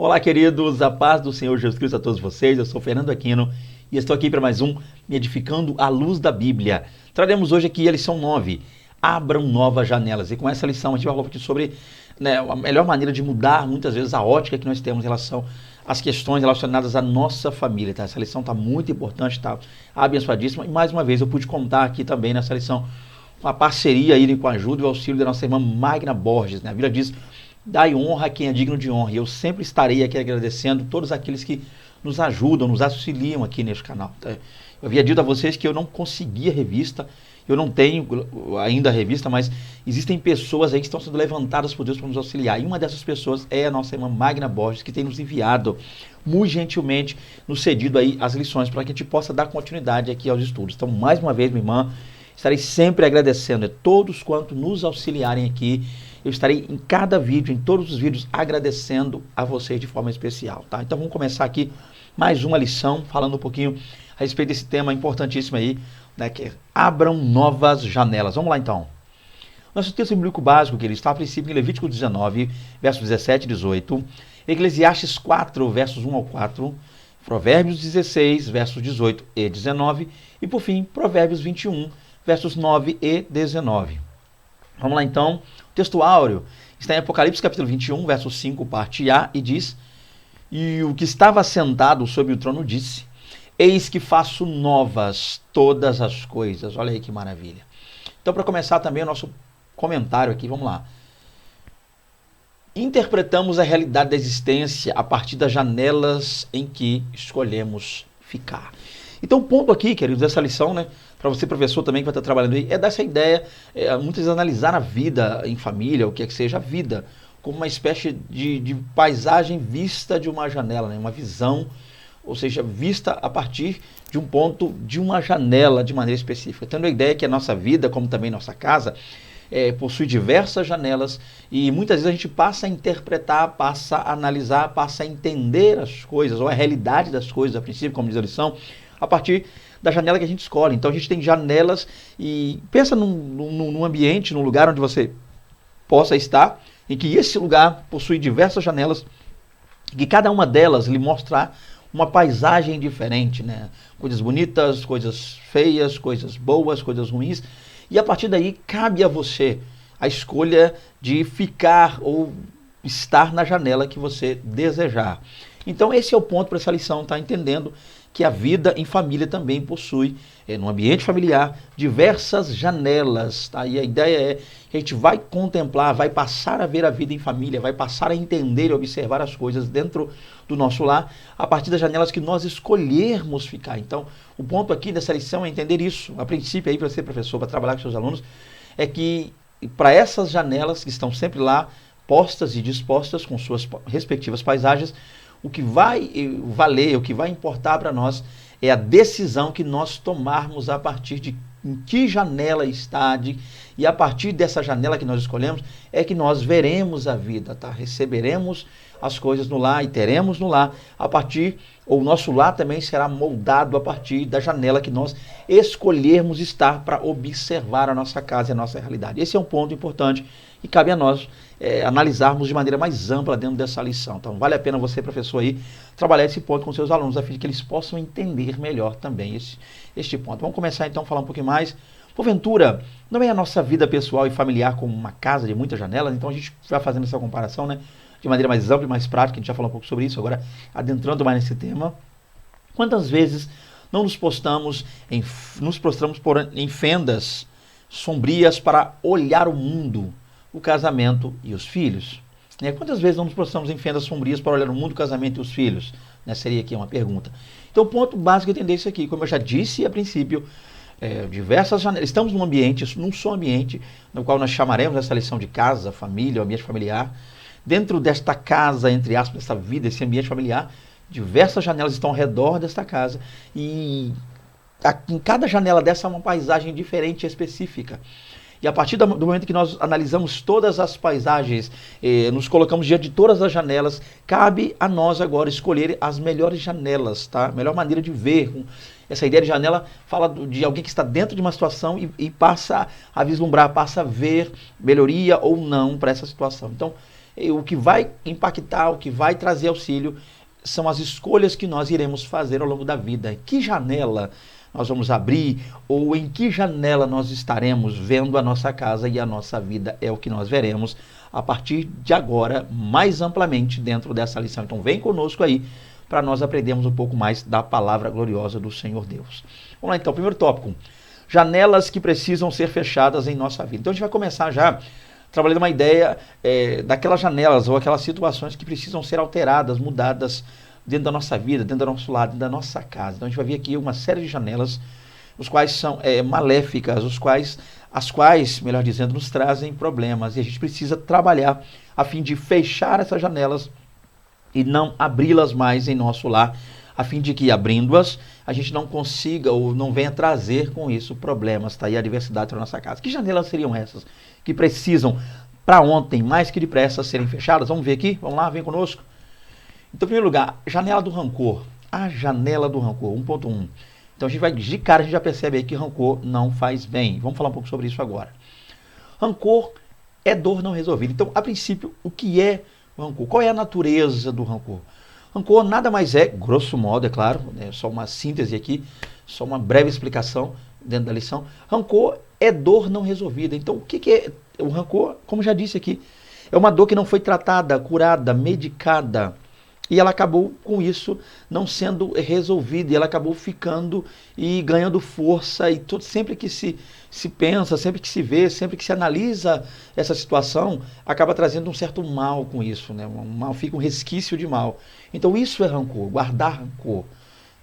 Olá, queridos, a paz do Senhor Jesus Cristo a todos vocês. Eu sou Fernando Aquino e estou aqui para mais um Me Edificando à Luz da Bíblia. Traremos hoje aqui a lição 9, Abram Novas Janelas. E com essa lição a gente vai falar aqui sobre a melhor maneira de mudar muitas vezes a ótica que nós temos em relação às questões relacionadas à nossa família. Tá? Essa lição está muito importante, está abençoadíssima. E mais uma vez eu pude contar aqui também nessa lição uma parceria aí com a ajuda e o auxílio da nossa irmã Magna Borges. Né? A Bíblia diz: dai honra a quem é digno de honra. E eu sempre estarei aqui agradecendo todos aqueles que nos ajudam, nos auxiliam aqui neste canal. Tá? Eu havia dito a vocês que eu não conseguia revista, eu não tenho ainda a revista, mas existem pessoas aí que estão sendo levantadas por Deus para nos auxiliar. E uma dessas pessoas é a nossa irmã Magna Borges, que tem nos enviado muito gentilmente, nos cedido aí as lições para que a gente possa dar continuidade aqui aos estudos. Então, mais uma vez, minha irmã, estarei sempre agradecendo a todos quanto nos auxiliarem aqui. Eu estarei em cada vídeo, em todos os vídeos, agradecendo a vocês de forma especial, tá? Então vamos começar aqui mais uma lição, falando um pouquinho a respeito desse tema importantíssimo aí, né, que é abram novas janelas. Vamos lá então. Nosso texto bíblico básico, que ele está a princípio em Levítico 19, versos 17 e 18, Eclesiastes 4, versos 1 ao 4, Provérbios 16, versos 18 e 19, e por fim, Provérbios 21, versos 9 e 19. Vamos lá então. O texto áureo está em Apocalipse capítulo 21, verso 5, parte A, e diz: e o que estava sentado sobre o trono disse: eis que faço novas todas as coisas. Olha aí que maravilha. Então, para começar também o nosso comentário aqui, vamos lá. Interpretamos a realidade da existência a partir das janelas em que escolhemos ficar. Então, o ponto aqui, queridos, dessa lição, né, para você, professor, também que vai estar trabalhando aí, é dessa ideia, muitas vezes analisar a vida em família, o que é que seja a vida, como uma espécie de paisagem vista de uma janela, né, uma visão, ou seja, vista a partir de um ponto, de uma janela de maneira específica. Tendo a ideia que a nossa vida, como também nossa casa, possui diversas janelas e muitas vezes a gente passa a interpretar, passa a analisar, passa a entender as coisas, ou a realidade das coisas, a princípio, como diz a lição, a partir da janela que a gente escolhe. Então a gente tem janelas e pensa num ambiente, num lugar onde você possa estar, em que esse lugar possui diversas janelas, que cada uma delas lhe mostrar uma paisagem diferente, né? Coisas bonitas, coisas feias, coisas boas, coisas ruins, e a partir daí cabe a você a escolha de ficar ou estar na janela que você desejar. Então esse é o ponto para essa lição, tá entendendo que a vida em família também possui, no ambiente familiar, diversas janelas. Tá? E a ideia é que a gente vai contemplar, vai passar a ver a vida em família, vai passar a entender e observar as coisas dentro do nosso lar, a partir das janelas que nós escolhermos ficar. Então, o ponto aqui dessa lição é entender isso. A princípio, aí para ser professor, para trabalhar com seus alunos, é que para essas janelas que estão sempre lá, postas e dispostas com suas respectivas paisagens, o que vai valer, o que vai importar para nós é a decisão que nós tomarmos a partir de em que janela está, e a partir dessa janela que nós escolhemos é que nós veremos a vida, tá? Receberemos as coisas no lar e teremos no lar a partir, ou o nosso lar também será moldado a partir da janela que nós escolhermos estar para observar a nossa casa e a nossa realidade. Esse é um ponto importante e cabe a nós analisarmos de maneira mais ampla dentro dessa lição. Então, vale a pena você, professor, aí, trabalhar esse ponto com seus alunos, a fim de que eles possam entender melhor também este ponto. Vamos começar, então, a falar um pouquinho mais. Porventura, não é a nossa vida pessoal e familiar como uma casa de muitas janelas? Então, a gente vai fazendo essa comparação, né, de maneira mais ampla e mais prática. A gente já falou um pouco sobre isso, agora adentrando mais nesse tema. Quantas vezes não nos prostramos em fendas sombrias para olhar o mundo, o casamento e os filhos? Quantas vezes não nos prostramos em fendas sombrias para olhar o mundo, o casamento e os filhos? Seria aqui uma pergunta. Então, o ponto básico é entender isso aqui. Como eu já disse a princípio, diversas janelas. Estamos num ambiente, num só ambiente, no qual nós chamaremos essa lição de casa, família, ambiente familiar. Dentro desta casa, entre aspas, dessa vida, esse ambiente familiar, diversas janelas estão ao redor desta casa e em cada janela dessa há uma paisagem diferente e específica. E a partir do momento que nós analisamos todas as paisagens, nos colocamos diante de todas as janelas, cabe a nós agora escolher as melhores janelas, tá? A melhor maneira de ver. Essa ideia de janela fala de alguém que está dentro de uma situação e passa a vislumbrar, passa a ver melhoria ou não para essa situação. Então, o que vai impactar, o que vai trazer auxílio, são as escolhas que nós iremos fazer ao longo da vida. Que janela nós vamos abrir, ou em que janela nós estaremos vendo a nossa casa e a nossa vida, é o que nós veremos a partir de agora, mais amplamente dentro dessa lição. Então vem conosco aí, para nós aprendermos um pouco mais da palavra gloriosa do Senhor Deus. Vamos lá então, primeiro tópico, janelas que precisam ser fechadas em nossa vida. Então a gente vai começar já trabalhando uma ideia daquelas janelas ou aquelas situações que precisam ser alteradas, mudadas dentro da nossa vida, dentro do nosso lado, dentro da nossa casa. Então a gente vai ver aqui uma série de janelas, os quais são maléficas, as quais, melhor dizendo, nos trazem problemas. E a gente precisa trabalhar a fim de fechar essas janelas e não abri-las mais em nosso lar, a fim de que, abrindo-as, a gente não consiga ou não venha trazer com isso problemas, tá? E adversidade para a nossa casa. Que janelas seriam essas que precisam, para ontem, mais que depressa, serem fechadas? Vamos ver aqui? Vamos lá, vem conosco. Então, em primeiro lugar, janela do rancor. A janela do rancor, 1.1. Então, a gente vai, de cara, a gente já percebe aí que rancor não faz bem. Vamos falar um pouco sobre isso agora. Rancor é dor não resolvida. Então, a princípio, o que é o rancor? Qual é a natureza do rancor? Rancor nada mais é, grosso modo, é claro, só uma síntese aqui, só uma breve explicação dentro da lição. Rancor é dor não resolvida. Então, o que é o rancor? Como já disse aqui, é uma dor que não foi tratada, curada, medicada. E ela acabou, com isso, não sendo resolvida. E ela acabou ficando e ganhando força. E sempre que se pensa, sempre que se vê, sempre que se analisa essa situação, acaba trazendo um certo mal com isso, né? Um mal, fica um resquício de mal. Então isso é rancor, guardar rancor.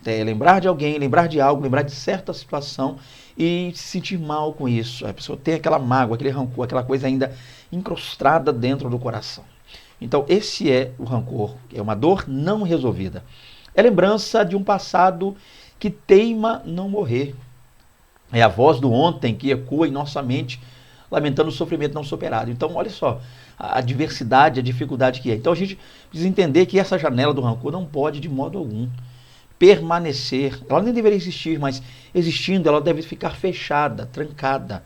Lembrar de alguém, lembrar de algo, lembrar de certa situação e se sentir mal com isso. A pessoa tem aquela mágoa, aquele rancor, aquela coisa ainda incrustada dentro do coração. Então, esse é o rancor, é uma dor não resolvida. É lembrança de um passado que teima não morrer. É a voz do ontem que ecoa em nossa mente, lamentando o sofrimento não superado. Então, olha só a diversidade, a dificuldade que é. Então, a gente precisa entender que essa janela do rancor não pode, de modo algum, permanecer. Ela nem deveria existir, mas existindo, ela deve ficar fechada, trancada.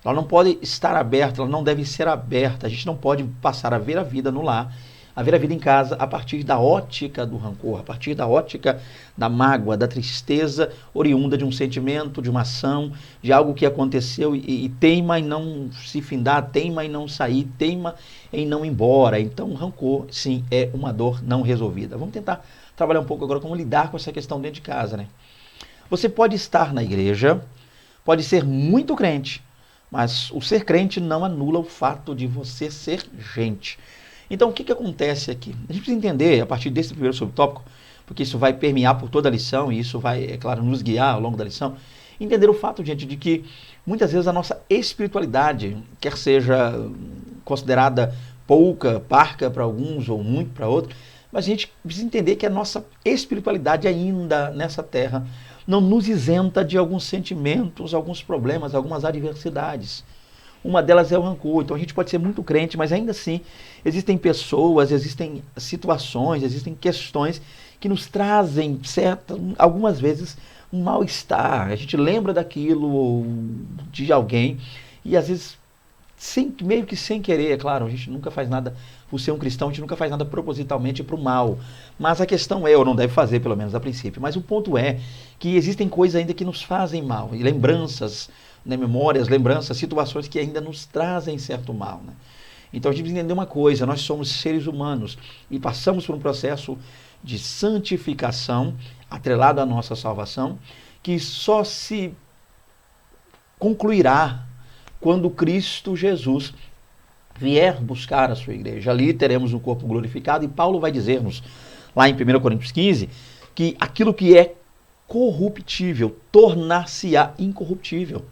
Ela não pode estar aberta, ela não deve ser aberta. A gente não pode passar a ver a vida no lar, a ver a vida em casa a partir da ótica do rancor, a partir da ótica da mágoa, da tristeza oriunda de um sentimento, de uma ação, de algo que aconteceu e teima em não se findar, teima em não sair, teima em não ir embora. Então, rancor, sim, é uma dor não resolvida. Vamos tentar trabalhar um pouco agora como lidar com essa questão dentro de casa, né? Você pode estar na igreja, pode ser muito crente, mas o ser crente não anula o fato de você ser gente. Então, o que acontece aqui? A gente precisa entender, a partir desse primeiro subtópico, porque isso vai permear por toda a lição, e isso vai, é claro, nos guiar ao longo da lição, entender o fato, gente, de que muitas vezes a nossa espiritualidade, quer seja considerada pouca, parca para alguns ou muito para outros, mas a gente precisa entender que a nossa espiritualidade ainda nessa terra não nos isenta de alguns sentimentos, alguns problemas, algumas adversidades. Uma delas é o rancor. Então a gente pode ser muito crente, mas ainda assim existem pessoas, existem situações, existem questões que nos trazem, algumas vezes, um mal-estar. A gente lembra daquilo de alguém e às vezes meio que sem querer, é claro, a gente nunca faz nada, por ser um cristão, a gente nunca faz nada propositalmente para o mal. Mas a questão ou não deve fazer, pelo menos a princípio, mas o ponto é que existem coisas ainda que nos fazem mal, e lembranças, né, memórias, lembranças, situações que ainda nos trazem certo mal, né? Então a gente precisa entender uma coisa, nós somos seres humanos e passamos por um processo de santificação, atrelado à nossa salvação, que só se concluirá quando Cristo Jesus vier buscar a sua igreja. Ali teremos um corpo glorificado e Paulo vai dizer-nos, lá em 1 Coríntios 15, que aquilo que é corruptível tornar-se-á incorruptível.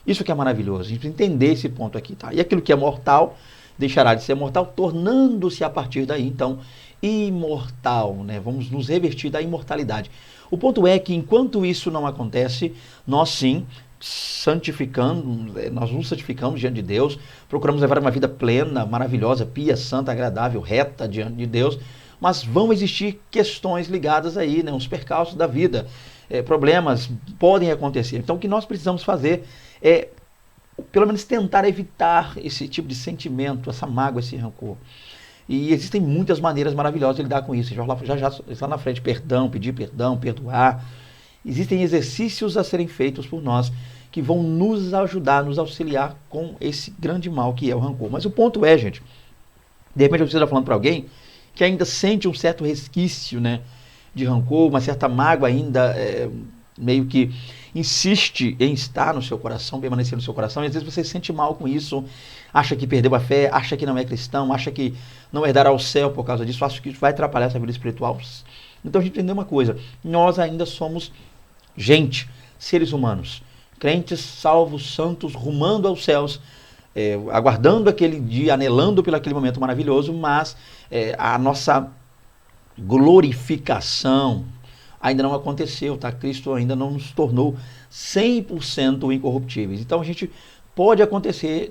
Isso que é maravilhoso, a gente precisa entender esse ponto aqui, tá? E aquilo que é mortal deixará de ser mortal, tornando-se a partir daí, então, imortal, né? Vamos nos revestir da imortalidade. O ponto é que enquanto isso não acontece, nós sim nós nos santificamos diante de Deus, procuramos levar uma vida plena, maravilhosa, pia, santa, agradável, reta diante de Deus, mas vão existir questões ligadas aí, né, os percalços da vida, problemas podem acontecer. Então o que nós precisamos fazer é, pelo menos tentar evitar esse tipo de sentimento, essa mágoa, esse rancor. E existem muitas maneiras maravilhosas de lidar com isso. A gente vai falar já está na frente, perdão, pedir perdão, perdoar. Existem exercícios a serem feitos por nós que vão nos ajudar, nos auxiliar com esse grande mal que é o rancor. Mas o ponto é, gente, de repente você está falando para alguém que ainda sente um certo resquício, né, de rancor, uma certa mágoa ainda, meio que insiste em estar no seu coração, permanecer no seu coração, e às vezes você se sente mal com isso, acha que perdeu a fé, acha que não é cristão, acha que não herdará o céu por causa disso, acha que isso vai atrapalhar essa vida espiritual. Então a gente entendeu uma coisa, nós ainda somos gente, seres humanos, crentes, salvos, santos, rumando aos céus, aguardando aquele dia, anelando pelo aquele momento maravilhoso, mas a nossa glorificação ainda não aconteceu, tá? Cristo ainda não nos tornou 100% incorruptíveis. Então a gente pode acontecer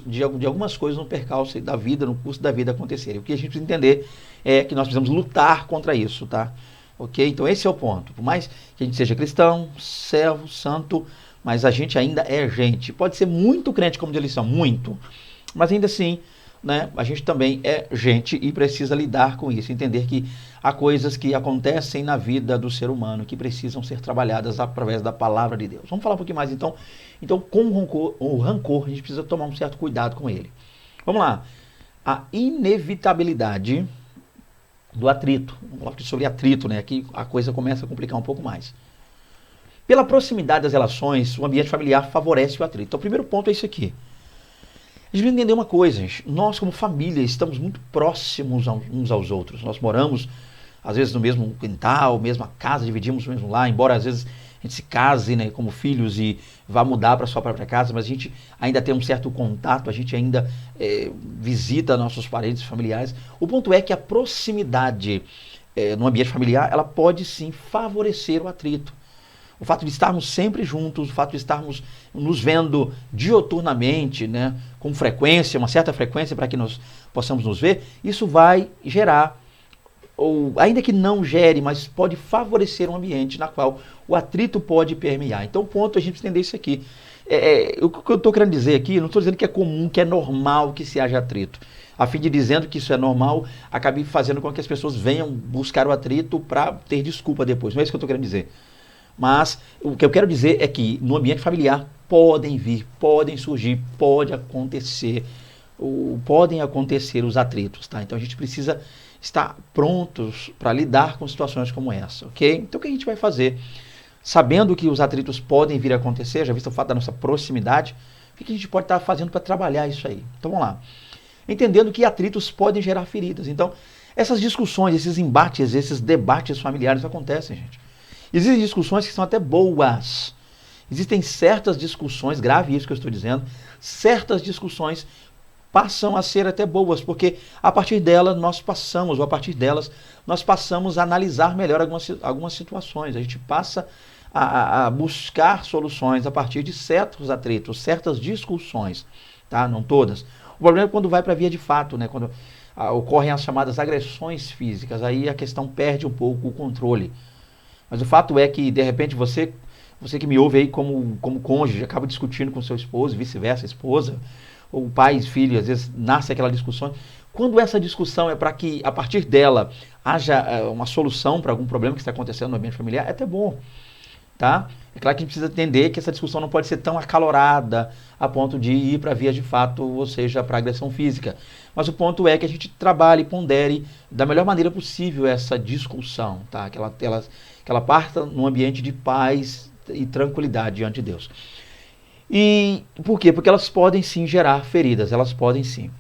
de algumas coisas no percalço da vida, no curso da vida acontecerem. O que a gente precisa entender é que nós precisamos lutar contra isso, tá? Ok? Então esse é o ponto. Por mais que a gente seja cristão, servo, santo, mas a gente ainda é gente. Pode ser muito crente como de eleição, muito. Mas ainda assim, né, a gente também é gente e precisa lidar com isso. Entender que há coisas que acontecem na vida do ser humano que precisam ser trabalhadas através da palavra de Deus. Vamos falar um pouquinho mais então. Então, com o rancor, a gente precisa tomar um certo cuidado com ele. Vamos lá. A inevitabilidade do atrito. Vamos falar sobre atrito, né? Aqui a coisa começa a complicar um pouco mais. Pela proximidade das relações, o ambiente familiar favorece o atrito. Então, o primeiro ponto é isso aqui. A gente precisa entender uma coisa, gente. Nós, como família, estamos muito próximos uns aos outros. Nós moramos, às vezes, no mesmo quintal, mesma casa, dividimos o mesmo lar, embora às vezes a gente se case, né, como filhos e vá mudar para sua própria casa, mas a gente ainda tem um certo contato, a gente ainda visita nossos parentes familiares. O ponto é que a proximidade no ambiente familiar, ela pode sim favorecer o atrito. O fato de estarmos sempre juntos, o fato de estarmos nos vendo dioturnamente, né, com frequência, uma certa frequência para que nós possamos nos ver, isso vai gerar, ou ainda que não gere, mas pode favorecer um ambiente na qual o atrito pode permear. Então o ponto é a gente entender isso aqui. O que eu estou querendo dizer aqui, não estou dizendo que é comum, que é normal que se haja atrito. A fim de dizendo que isso é normal, acabe fazendo com que as pessoas venham buscar o atrito para ter desculpa depois. Não é isso que eu estou querendo dizer. Mas o que eu quero dizer é que no ambiente familiar podem surgir, podem acontecer os atritos, tá? Então a gente precisa estar prontos para lidar com situações como essa, ok? Então o que a gente vai fazer? Sabendo que os atritos podem vir a acontecer, já visto o fato da nossa proximidade, o que a gente pode estar fazendo para trabalhar isso aí? Então vamos lá. Entendendo que atritos podem gerar feridas. Então essas discussões, esses embates, esses debates familiares acontecem, gente. Existem discussões que são até boas. Existem certas discussões, grave isso que eu estou dizendo, certas discussões passam a ser até boas, porque a partir delas nós passamos a analisar melhor algumas situações. A gente passa a buscar soluções a partir de certos atritos, certas discussões, tá? Não todas. O problema é quando vai para a via de fato, né? Quando ocorrem as chamadas agressões físicas, aí a questão perde um pouco o controle. Mas o fato é que, de repente, você que me ouve aí como cônjuge, acaba discutindo com seu esposo, vice-versa, esposa, ou pai e filho, às vezes nasce aquela discussão. Quando essa discussão é para que, a partir dela, haja uma solução para algum problema que está acontecendo no ambiente familiar, é até bom, tá? É claro que a gente precisa entender que essa discussão não pode ser tão acalorada a ponto de ir para vias de fato, ou seja, para agressão física. Mas o ponto é que a gente trabalhe e pondere da melhor maneira possível essa discussão, tá? Que ela parta num ambiente de paz e tranquilidade diante de Deus. E por quê? Porque elas podem sim gerar feridas, elas podem sim.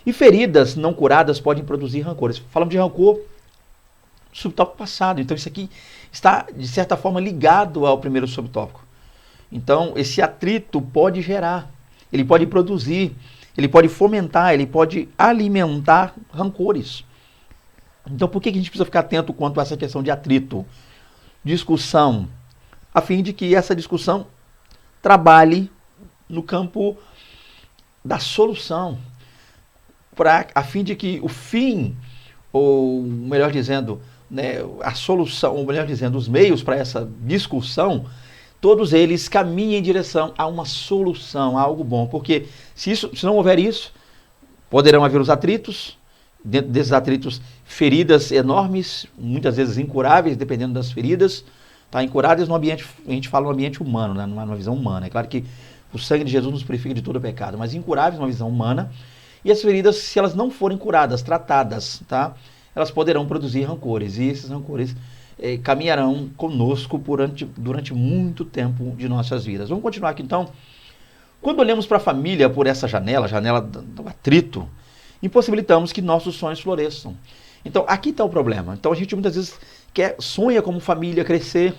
E feridas não curadas podem produzir rancores. Falamos de rancor subtópico passado, então isso aqui está de certa forma ligado ao primeiro subtópico. Então esse atrito pode gerar, ele pode produzir, ele pode fomentar, ele pode alimentar rancores. Então por que a gente precisa ficar atento quanto a essa questão de atrito? Discussão, a fim de que essa discussão trabalhe no campo da solução, a fim de que o fim, ou melhor dizendo, né, a solução, ou melhor dizendo, os meios para essa discussão, todos eles caminhem em direção a uma solução, a algo bom. Porque se não houver isso, poderão haver os atritos, dentro desses atritos, feridas enormes, muitas vezes incuráveis, dependendo das feridas, tá? Incuráveis no ambiente, a gente fala no ambiente humano, né? Numa visão humana. É claro que o sangue de Jesus nos purifica de todo pecado, mas incuráveis numa visão humana. E as feridas, se elas não forem curadas, tratadas, tá? Elas poderão produzir rancores, e esses rancores caminharão conosco durante muito tempo de nossas vidas. Vamos continuar aqui então. Quando olhamos para a família por essa janela, janela do atrito, impossibilitamos que nossos sonhos floresçam. Então, aqui está o problema. Então, a gente muitas vezes sonha como família crescer,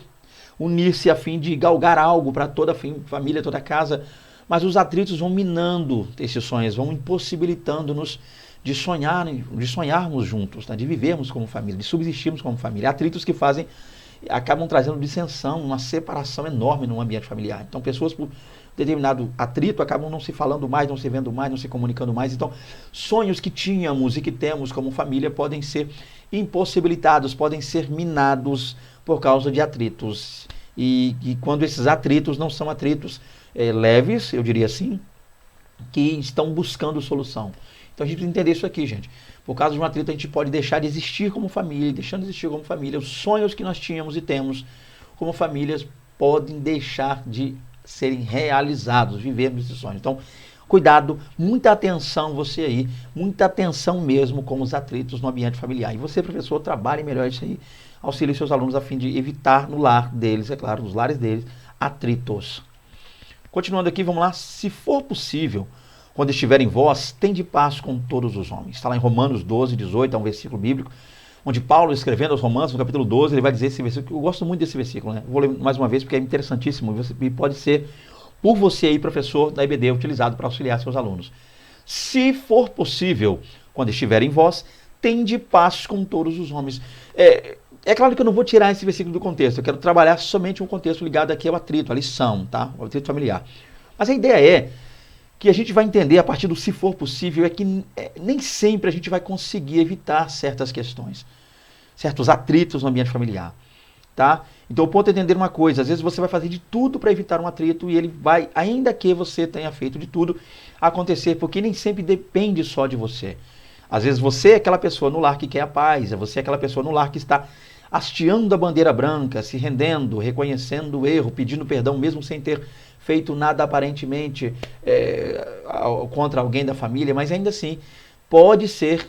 unir-se a fim de galgar algo para toda a família, toda a casa, mas os atritos vão minando esses sonhos, vão impossibilitando-nos de sonharmos juntos, tá? De vivermos como família, de subsistirmos como família. Atritos que acabam trazendo dissensão, uma separação enorme no ambiente familiar. Então, pessoas por determinado atrito acabam não se falando mais, não se vendo mais, não se comunicando mais. Então, sonhos que tínhamos e que temos como família podem ser impossibilitados, podem ser minados por causa de atritos. E quando esses atritos não são atritos leves, eu diria assim, que estão buscando solução. Então a gente precisa entender isso aqui, gente. Por causa de um atrito, a gente pode deixar de existir como família, e deixando de existir como família, os sonhos que nós tínhamos e temos como famílias podem deixar de serem realizados, vivermos esses sonhos. Então, cuidado, muita atenção você aí, muita atenção mesmo com os atritos no ambiente familiar. E você, professor, trabalhe melhor isso aí, auxilie seus alunos a fim de evitar no lar deles, é claro, nos lares deles, atritos. Continuando aqui, vamos lá. Se for possível, quando estiver em vós, tende paz com todos os homens. Está lá em Romanos 12, 18, é um versículo bíblico, onde Paulo, escrevendo aos Romanos, no capítulo 12, ele vai dizer esse versículo. Eu gosto muito desse versículo, né? Vou ler mais uma vez porque é interessantíssimo e pode ser por você aí, professor da IBD, utilizado para auxiliar seus alunos. Se for possível, quando estiver em vós, tende paz com todos os homens. É claro que eu não vou tirar esse versículo do contexto, eu quero trabalhar somente um contexto ligado aqui ao atrito, à lição, tá? O atrito familiar. Mas a ideia é que a gente vai entender a partir do se for possível, é que nem sempre a gente vai conseguir evitar certas questões, certos atritos no ambiente familiar, tá? Então o ponto é entender uma coisa, às vezes você vai fazer de tudo para evitar um atrito e ele vai, ainda que você tenha feito de tudo, acontecer, porque nem sempre depende só de você. Às vezes você é aquela pessoa no lar que quer a paz, você é aquela pessoa no lar que está hasteando a bandeira branca, se rendendo, reconhecendo o erro, pedindo perdão mesmo sem ter feito nada aparentemente contra alguém da família, mas ainda assim pode ser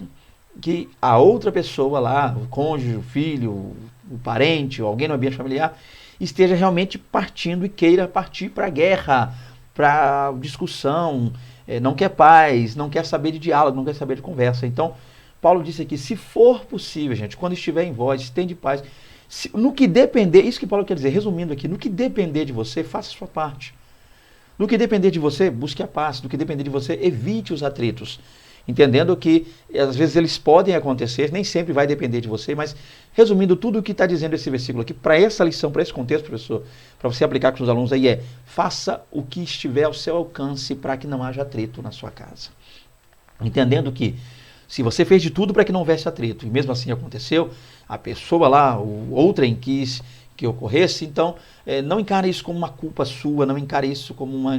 que a outra pessoa lá, o cônjuge, o filho, o parente, ou alguém no ambiente familiar, esteja realmente partindo e queira partir para a guerra, para discussão, não quer paz, não quer saber de diálogo, não quer saber de conversa. Então, Paulo disse aqui, se for possível, gente, quando estiver em vós, tende paz. No que depender, isso que Paulo quer dizer, resumindo aqui, no que depender de você, faça a sua parte. No que depender de você, busque a paz. No que depender de você, evite os atritos. Entendendo que, às vezes, eles podem acontecer, nem sempre vai depender de você, mas, resumindo tudo o que está dizendo esse versículo aqui, para essa lição, para esse contexto, professor, para você aplicar com os seus alunos aí, faça o que estiver ao seu alcance para que não haja atrito na sua casa. Entendendo que, se você fez de tudo para que não houvesse atrito, e mesmo assim aconteceu, a pessoa lá, outrem quis que ocorresse, então não encare isso como uma culpa sua, não encare isso como uma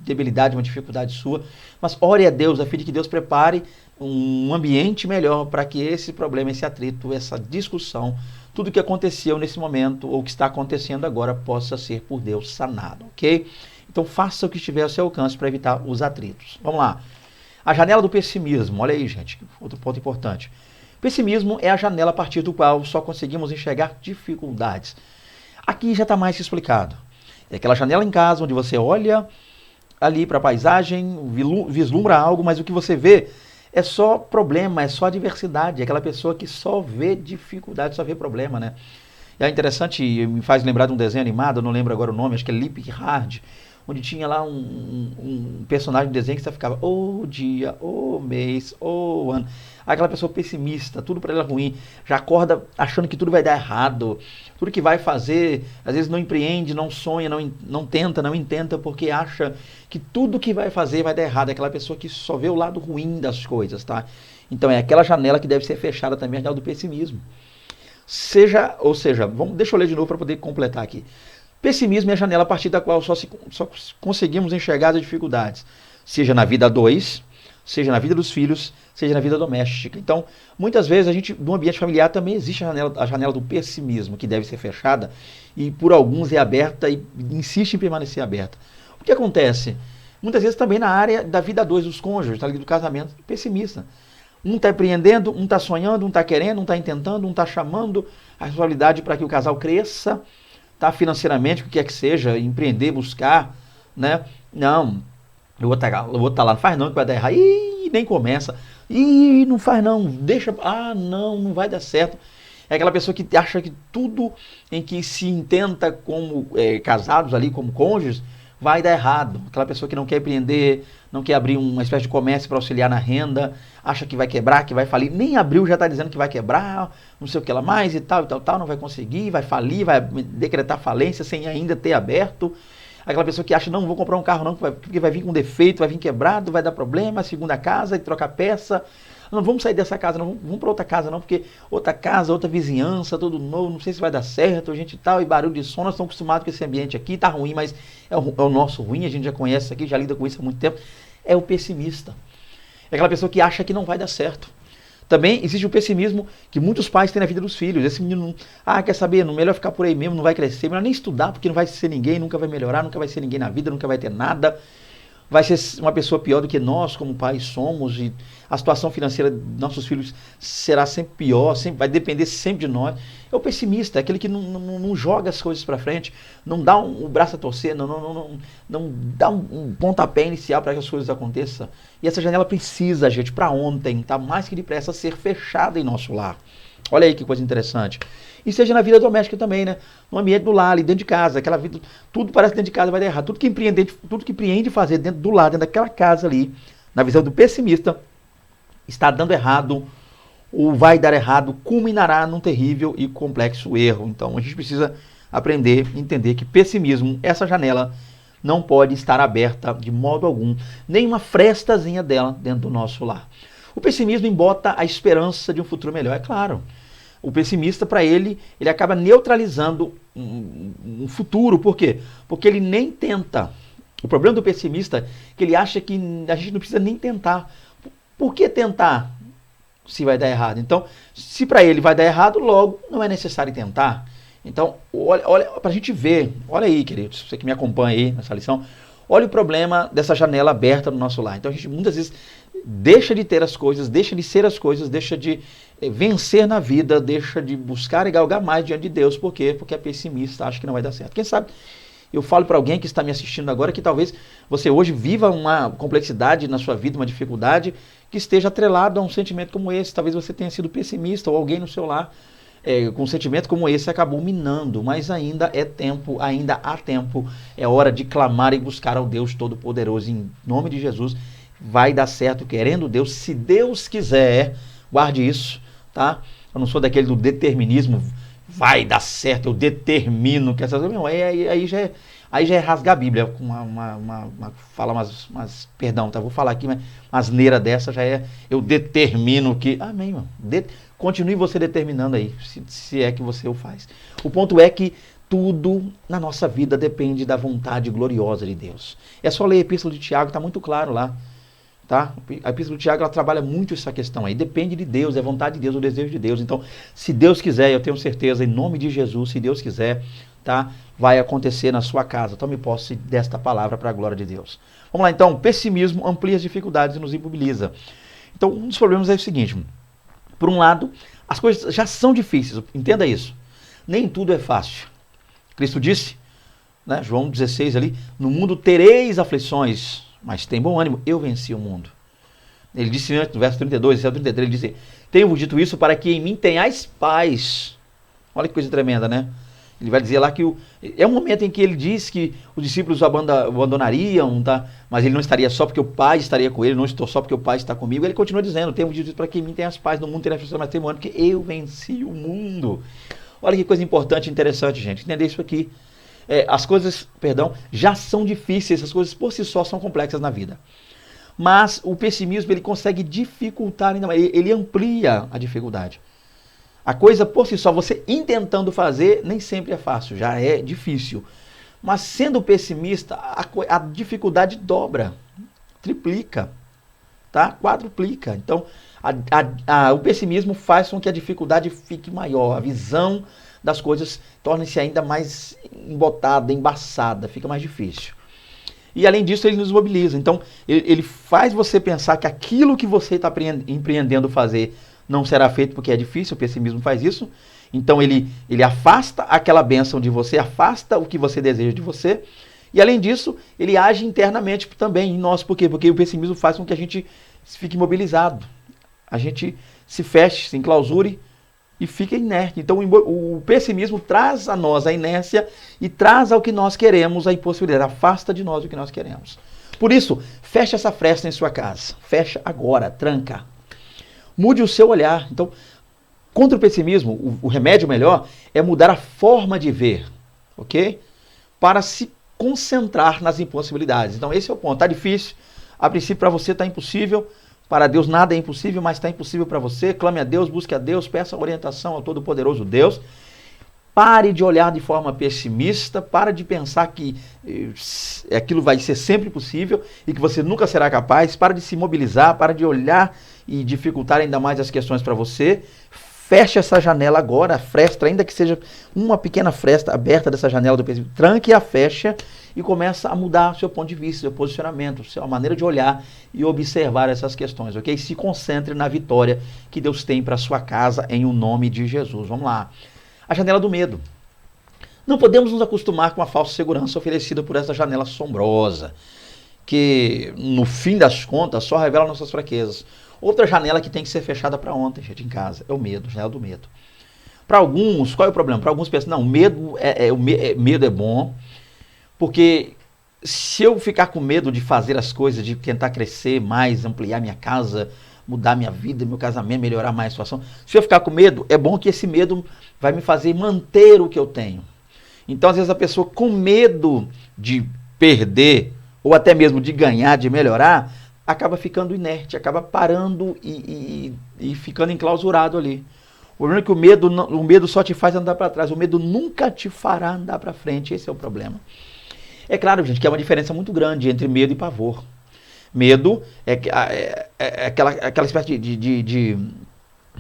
debilidade, uma dificuldade sua, mas ore a Deus, a fim de que Deus prepare um ambiente melhor para que esse problema, esse atrito, essa discussão, tudo que aconteceu nesse momento ou que está acontecendo agora possa ser por Deus sanado, ok? Então faça o que estiver ao seu alcance para evitar os atritos. Vamos lá. A janela do pessimismo, olha aí, gente, outro ponto importante. Pessimismo é a janela a partir do qual só conseguimos enxergar dificuldades. Aqui já está mais explicado. É aquela janela em casa onde você olha ali para a paisagem, vislumbra algo, mas o que você vê é só problema, é só adversidade. É aquela pessoa que só vê dificuldade, só vê problema, né? E é interessante, me faz lembrar de um desenho animado, eu não lembro agora o nome, acho que é Lip Hard, onde tinha lá um personagem de desenho que você ficava, dia, mês, ano. Aquela pessoa pessimista, tudo para ela ruim, já acorda achando que tudo vai dar errado, tudo que vai fazer, às vezes não empreende, não sonha, não tenta, não intenta, porque acha que tudo que vai fazer vai dar errado. É aquela pessoa que só vê o lado ruim das coisas, tá? Então é aquela janela que deve ser fechada também, a janela do pessimismo. Deixa eu ler de novo para poder completar aqui. Pessimismo é a janela a partir da qual só conseguimos enxergar as dificuldades, seja na vida a dois, seja na vida dos filhos, seja na vida doméstica. Então, muitas vezes a gente, no ambiente familiar também existe a janela do pessimismo, que deve ser fechada, e por alguns é aberta e insiste em permanecer aberta. O que acontece? Muitas vezes também na área da vida a dois dos cônjuges, tá, do casamento, pessimista. Um está empreendendo, um está sonhando, um está querendo, um está intentando, um está chamando a responsabilidade para que o casal cresça, tá, financeiramente, o que quer que seja, empreender, buscar, né? Não, eu vou estar lá, não faz não que vai dar errado. Ih, nem começa. Ih, não faz não, deixa, não vai dar certo. É aquela pessoa que acha que tudo em que se intenta como casados ali, como cônjuges, vai dar errado. Aquela pessoa que não quer empreender, não quer abrir uma espécie de comércio para auxiliar na renda, acha que vai quebrar, que vai falir. Nem abriu, já está dizendo que vai quebrar, não sei o que lá mais e tal, não vai conseguir, vai falir, vai decretar falência sem ainda ter aberto. Aquela pessoa que acha, não vou comprar um carro não, porque vai vir com defeito, vai vir quebrado, vai dar problema, segunda casa, e trocar peça. Não, vamos sair dessa casa, não vamos para outra casa não, porque outra casa, outra vizinhança, tudo novo, não sei se vai dar certo, gente e tal, e barulho de som, nós estamos acostumados com esse ambiente aqui, tá ruim, mas é o nosso ruim, a gente já conhece isso aqui, já lida com isso há muito tempo. É o pessimista. É aquela pessoa que acha que não vai dar certo. Também existe o pessimismo que muitos pais têm na vida dos filhos. Esse menino, quer saber, não melhor ficar por aí mesmo, não vai crescer, melhor nem estudar, porque não vai ser ninguém, nunca vai melhorar, nunca vai ser ninguém na vida, nunca vai ter nada. Vai ser uma pessoa pior do que nós, como pais, somos, e a situação financeira dos nossos filhos será sempre pior, sempre, vai depender sempre de nós. É o pessimista, é aquele que não joga as coisas para frente, não dá um braço a torcer, não dá um pontapé inicial para que as coisas aconteçam. E essa janela precisa, gente, para ontem, tá mais que depressa, ser fechada em nosso lar. Olha aí que coisa interessante. E seja na vida doméstica também, né? No ambiente do lar, ali dentro de casa, aquela vida, tudo parece que dentro de casa vai dar errado. Tudo que empreende fazer dentro do lar, dentro daquela casa ali, na visão do pessimista, está dando errado, ou vai dar errado, culminará num terrível e complexo erro. Então a gente precisa aprender, entender que pessimismo, essa janela, não pode estar aberta de modo algum, nem uma frestazinha dela dentro do nosso lar. O pessimismo embota a esperança de um futuro melhor, é claro. O pessimista, para ele acaba neutralizando um futuro. Por quê? Porque ele nem tenta. O problema do pessimista é que ele acha que a gente não precisa nem tentar. Por que tentar se vai dar errado? Então, se para ele vai dar errado, logo não é necessário tentar. Então, olha para a gente ver. Olha aí, queridos, você que me acompanha aí nessa lição. Olha o problema dessa janela aberta no nosso lar. Então, a gente muitas vezes deixa de ter as coisas, deixa de ser as coisas, deixa de vencer na vida, deixa de buscar e galgar mais diante de Deus. Por quê? Porque é pessimista, acha que não vai dar certo. Quem sabe eu falo para alguém que está me assistindo agora que talvez você hoje viva uma complexidade na sua vida, uma dificuldade que esteja atrelado a um sentimento como esse. Talvez você tenha sido pessimista ou alguém no seu lar com um sentimento como esse acabou minando, mas ainda é tempo, ainda há tempo. É hora de clamar e buscar ao Deus Todo-Poderoso. Em nome de Jesus, vai dar certo, querendo Deus, se Deus quiser. Guarde isso, tá? Eu não sou daquele do determinismo, vai dar certo, eu determino que essas coisas. Não, aí já é rasgar a Bíblia, com fala umas perdão, tá? Vou falar aqui, mas uma asneira dessa já é, eu determino que. Amém, mano. Continue você determinando aí, se é que você o faz. O ponto é que tudo na nossa vida depende da vontade gloriosa de Deus. É só ler a Epístola de Tiago, está muito claro lá. Tá? A Epístola de Tiago ela trabalha muito essa questão aí. Depende de Deus, é a vontade de Deus, o desejo de Deus. Então, se Deus quiser, eu tenho certeza, em nome de Jesus, se Deus quiser, tá? Vai acontecer na sua casa. Tome posse desta palavra para a glória de Deus. Vamos lá, então. Pessimismo amplia as dificuldades e nos imobiliza. Então, um dos problemas é o seguinte. Por um lado, as coisas já são difíceis. Entenda isso. Nem tudo é fácil. Cristo disse, né, João 16 ali, no mundo tereis aflições, mas tem bom ânimo, eu venci o mundo. Ele disse antes, no verso 32, 33, ele disse, tenho-vos dito isso para que em mim tenhais paz. Olha que coisa tremenda, né? Ele vai dizer lá que é um momento em que ele diz que os discípulos o abandonariam, tá? Mas ele não estaria só porque o Pai estaria com ele, não estou só porque o Pai está comigo. Ele continua dizendo, tenho-vos dito isso para que em mim tenhas paz, no mundo terás aflições, mas tem bom ânimo, porque eu venci o mundo. Olha que coisa importante e interessante, gente, entender isso aqui. As coisas, já são difíceis, as coisas por si só são complexas na vida. Mas o pessimismo, ele consegue dificultar ainda mais, ele amplia a dificuldade. A coisa por si só, você intentando fazer, nem sempre é fácil, já é difícil. Mas sendo pessimista, a dificuldade dobra, triplica. tá? Quadruplica. Então, o pessimismo faz com que a dificuldade fique maior, a visão das coisas torne-se ainda mais embotada, embaçada, fica mais difícil. E além disso, ele nos mobiliza. Então, ele faz você pensar que aquilo que você está empreendendo fazer não será feito porque é difícil, o pessimismo faz isso. Então, ele afasta aquela bênção de você, afasta o que você deseja de você. E além disso, ele age internamente também em nós. Por quê? Porque o pessimismo faz com que a gente fique imobilizado. A gente se feche, se enclausure e fica inerte. Então o pessimismo traz a nós a inércia e traz ao que nós queremos a impossibilidade. Afasta de nós o que nós queremos. Por isso, feche essa fresta em sua casa. Fecha agora, tranca. Mude o seu olhar. Então, contra o pessimismo, o remédio melhor é mudar a forma de ver, ok? Para se concentrar nas impossibilidades. Então esse é o ponto. Está difícil, a princípio para você está impossível, para Deus nada é impossível, mas está impossível para você. Clame a Deus, busque a Deus, peça orientação ao Todo-Poderoso Deus. Pare de olhar de forma pessimista, pare de pensar que aquilo vai ser sempre possível e que você nunca será capaz. Pare de se mobilizar, pare de olhar e dificultar ainda mais as questões para você. Feche essa janela agora, a fresta, ainda que seja uma pequena fresta aberta dessa janela do pessimismo, tranque a fecha e começa a mudar o seu ponto de vista, seu posicionamento, sua maneira de olhar e observar essas questões, ok? Se concentre na vitória que Deus tem para sua casa em o nome de Jesus. Vamos lá. A janela do medo. Não podemos nos acostumar com a falsa segurança oferecida por essa janela assombrosa, que no fim das contas só revela nossas fraquezas. Outra janela que tem que ser fechada para ontem, gente, em casa, é o medo, janela do medo. Para alguns, qual é o problema? Para alguns pensam, não, medo é bom, porque se eu ficar com medo de fazer as coisas, de tentar crescer mais, ampliar minha casa, mudar minha vida, meu casamento, melhorar mais a situação, se eu ficar com medo, é bom que esse medo vai me fazer manter o que eu tenho. Então, às vezes, a pessoa com medo de perder, ou até mesmo de ganhar, de melhorar, acaba ficando inerte, acaba parando e ficando enclausurado ali. O problema é que o medo só te faz andar para trás, o medo nunca te fará andar para frente, esse é o problema. É claro, gente, que há uma diferença muito grande entre medo e pavor. Medo é aquela espécie de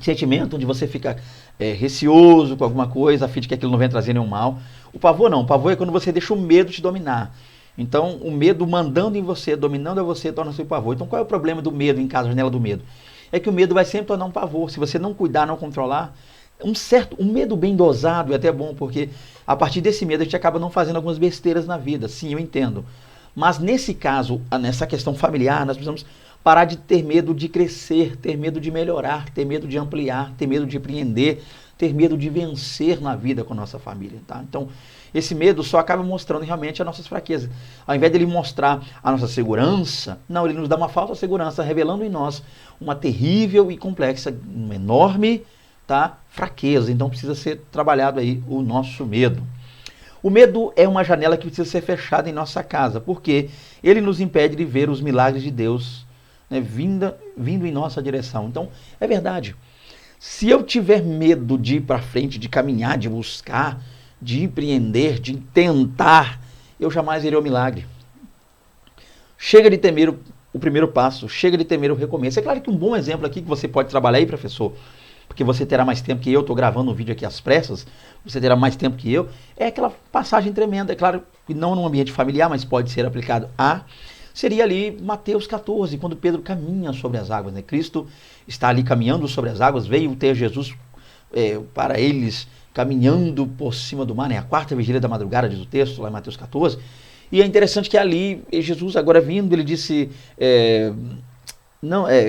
sentimento onde você fica receoso com alguma coisa, a fim de que aquilo não venha trazer nenhum mal. O pavor não, o pavor é quando você deixa o medo te dominar. Então, o medo mandando em você, dominando a você, torna-se um pavor. Então, qual é o problema do medo em casa, a janela do medo? É que o medo vai sempre tornar um pavor. Se você não cuidar, não controlar, um medo bem dosado é até bom, porque a partir desse medo a gente acaba não fazendo algumas besteiras na vida. Sim, eu entendo. Mas nesse caso, nessa questão familiar, nós precisamos parar de ter medo de crescer, ter medo de melhorar, ter medo de ampliar, ter medo de empreender, ter medo de vencer na vida com a nossa família, tá? Então, esse medo só acaba mostrando realmente as nossas fraquezas. Ao invés dele mostrar a nossa segurança, não, ele nos dá uma falsa segurança, revelando em nós uma terrível e complexa, uma enorme, tá, fraqueza. Então precisa ser trabalhado aí o nosso medo. O medo é uma janela que precisa ser fechada em nossa casa, porque ele nos impede de ver os milagres de Deus, né, vindo em nossa direção. Então, é verdade. Se eu tiver medo de ir para frente, de caminhar, de buscar, de empreender, de tentar, eu jamais verei o milagre. Chega de temer o primeiro passo, chega de temer o recomeço. É claro que um bom exemplo aqui que você pode trabalhar aí, professor, porque você terá mais tempo que eu, estou gravando um vídeo aqui às pressas, você terá mais tempo que eu, é aquela passagem tremenda, é claro que não num ambiente familiar, mas pode ser aplicado seria ali Mateus 14, quando Pedro caminha sobre as águas, né? Cristo está ali caminhando sobre as águas, veio ter Jesus para eles, caminhando por cima do mar, né? A quarta vigília da madrugada, diz o texto, lá em Mateus 14, e é interessante que ali, Jesus agora vindo, ele disse,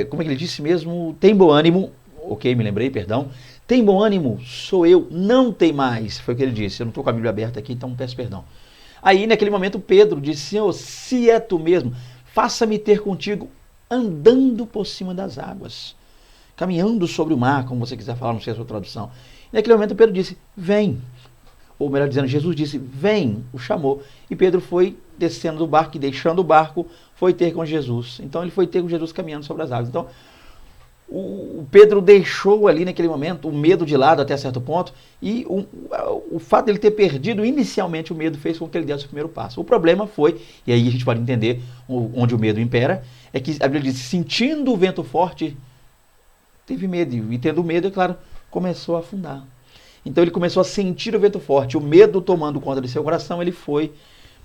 como é que ele disse mesmo? Tem bom ânimo, ok, me lembrei, perdão, tem bom ânimo, sou eu, não tem mais, foi o que ele disse, eu não estou com a Bíblia aberta aqui, então peço perdão. Aí, naquele momento, Pedro disse, Senhor, se é tu mesmo, faça-me ter contigo andando por cima das águas, caminhando sobre o mar, como você quiser falar, não sei a sua tradução. E naquele momento, Pedro disse, vem. Ou melhor dizendo, Jesus disse, vem, o chamou. E Pedro foi descendo do barco e deixando o barco, foi ter com Jesus. Então, ele foi ter com Jesus caminhando sobre as águas. Então, O Pedro deixou ali naquele momento o medo de lado até certo ponto, e o fato dele ter perdido inicialmente o medo fez com que ele desse o primeiro passo. O problema foi, e aí a gente pode entender onde o medo impera, é que a Bíblia diz, sentindo o vento forte, teve medo, e tendo medo, é claro, começou a afundar. Então ele começou a sentir o vento forte, o medo tomando conta de seu coração, ele foi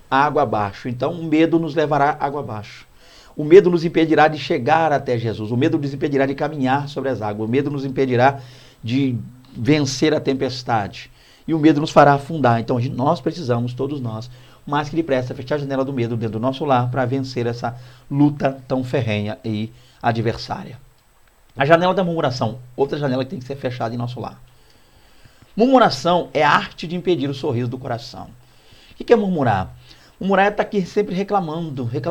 água abaixo. Então o medo nos levará água abaixo. O medo nos impedirá de chegar até Jesus. O medo nos impedirá de caminhar sobre as águas. O medo nos impedirá de vencer a tempestade. E o medo nos fará afundar. Então nós precisamos, todos nós, mais que depressa, fechar a janela do medo dentro do nosso lar para vencer essa luta tão ferrenha e adversária. A janela da murmuração, outra janela que tem que ser fechada em nosso lar. Murmuração é a arte de impedir o sorriso do coração. O que é murmurar? Murmurar é estar aqui sempre reclamando, e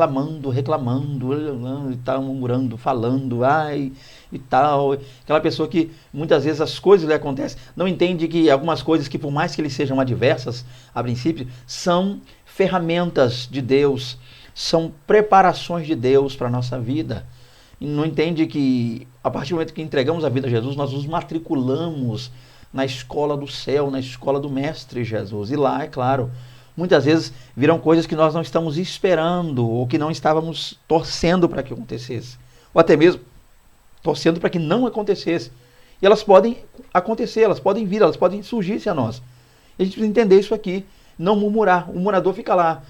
tal, murmurando, falando, ai, e tal. Aquela pessoa que muitas vezes as coisas lhe acontecem, não entende que algumas coisas que por mais que eles sejam adversas, a princípio, são ferramentas de Deus, são preparações de Deus para a nossa vida. E não entende que a partir do momento que entregamos a vida a Jesus, nós nos matriculamos na escola do céu, na escola do Mestre Jesus. E lá, é claro, muitas vezes virão coisas que nós não estamos esperando ou que não estávamos torcendo para que acontecesse. Ou até mesmo torcendo para que não acontecesse. E elas podem acontecer, elas podem vir, elas podem surgir-se a nós. E a gente precisa entender isso aqui. Não murmurar. O murmurador fica lá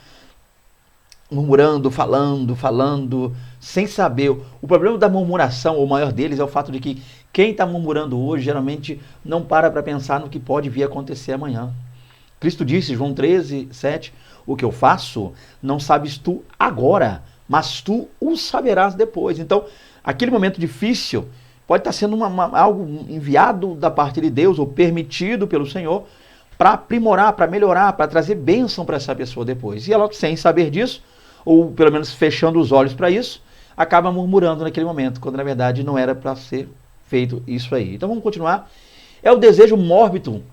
murmurando, falando, sem saber. O problema da murmuração, o maior deles, é o fato de que quem está murmurando hoje geralmente não para pensar no que pode vir a acontecer amanhã. Cristo disse, João 13, 7, o que eu faço não sabes tu agora, mas tu o saberás depois. Então, aquele momento difícil pode estar sendo algo enviado da parte de Deus ou permitido pelo Senhor para aprimorar, para melhorar, para trazer bênção para essa pessoa depois. E ela, sem saber disso, ou pelo menos fechando os olhos para isso, acaba murmurando naquele momento, quando na verdade não era para ser feito isso aí. Então vamos continuar. É o desejo mórbido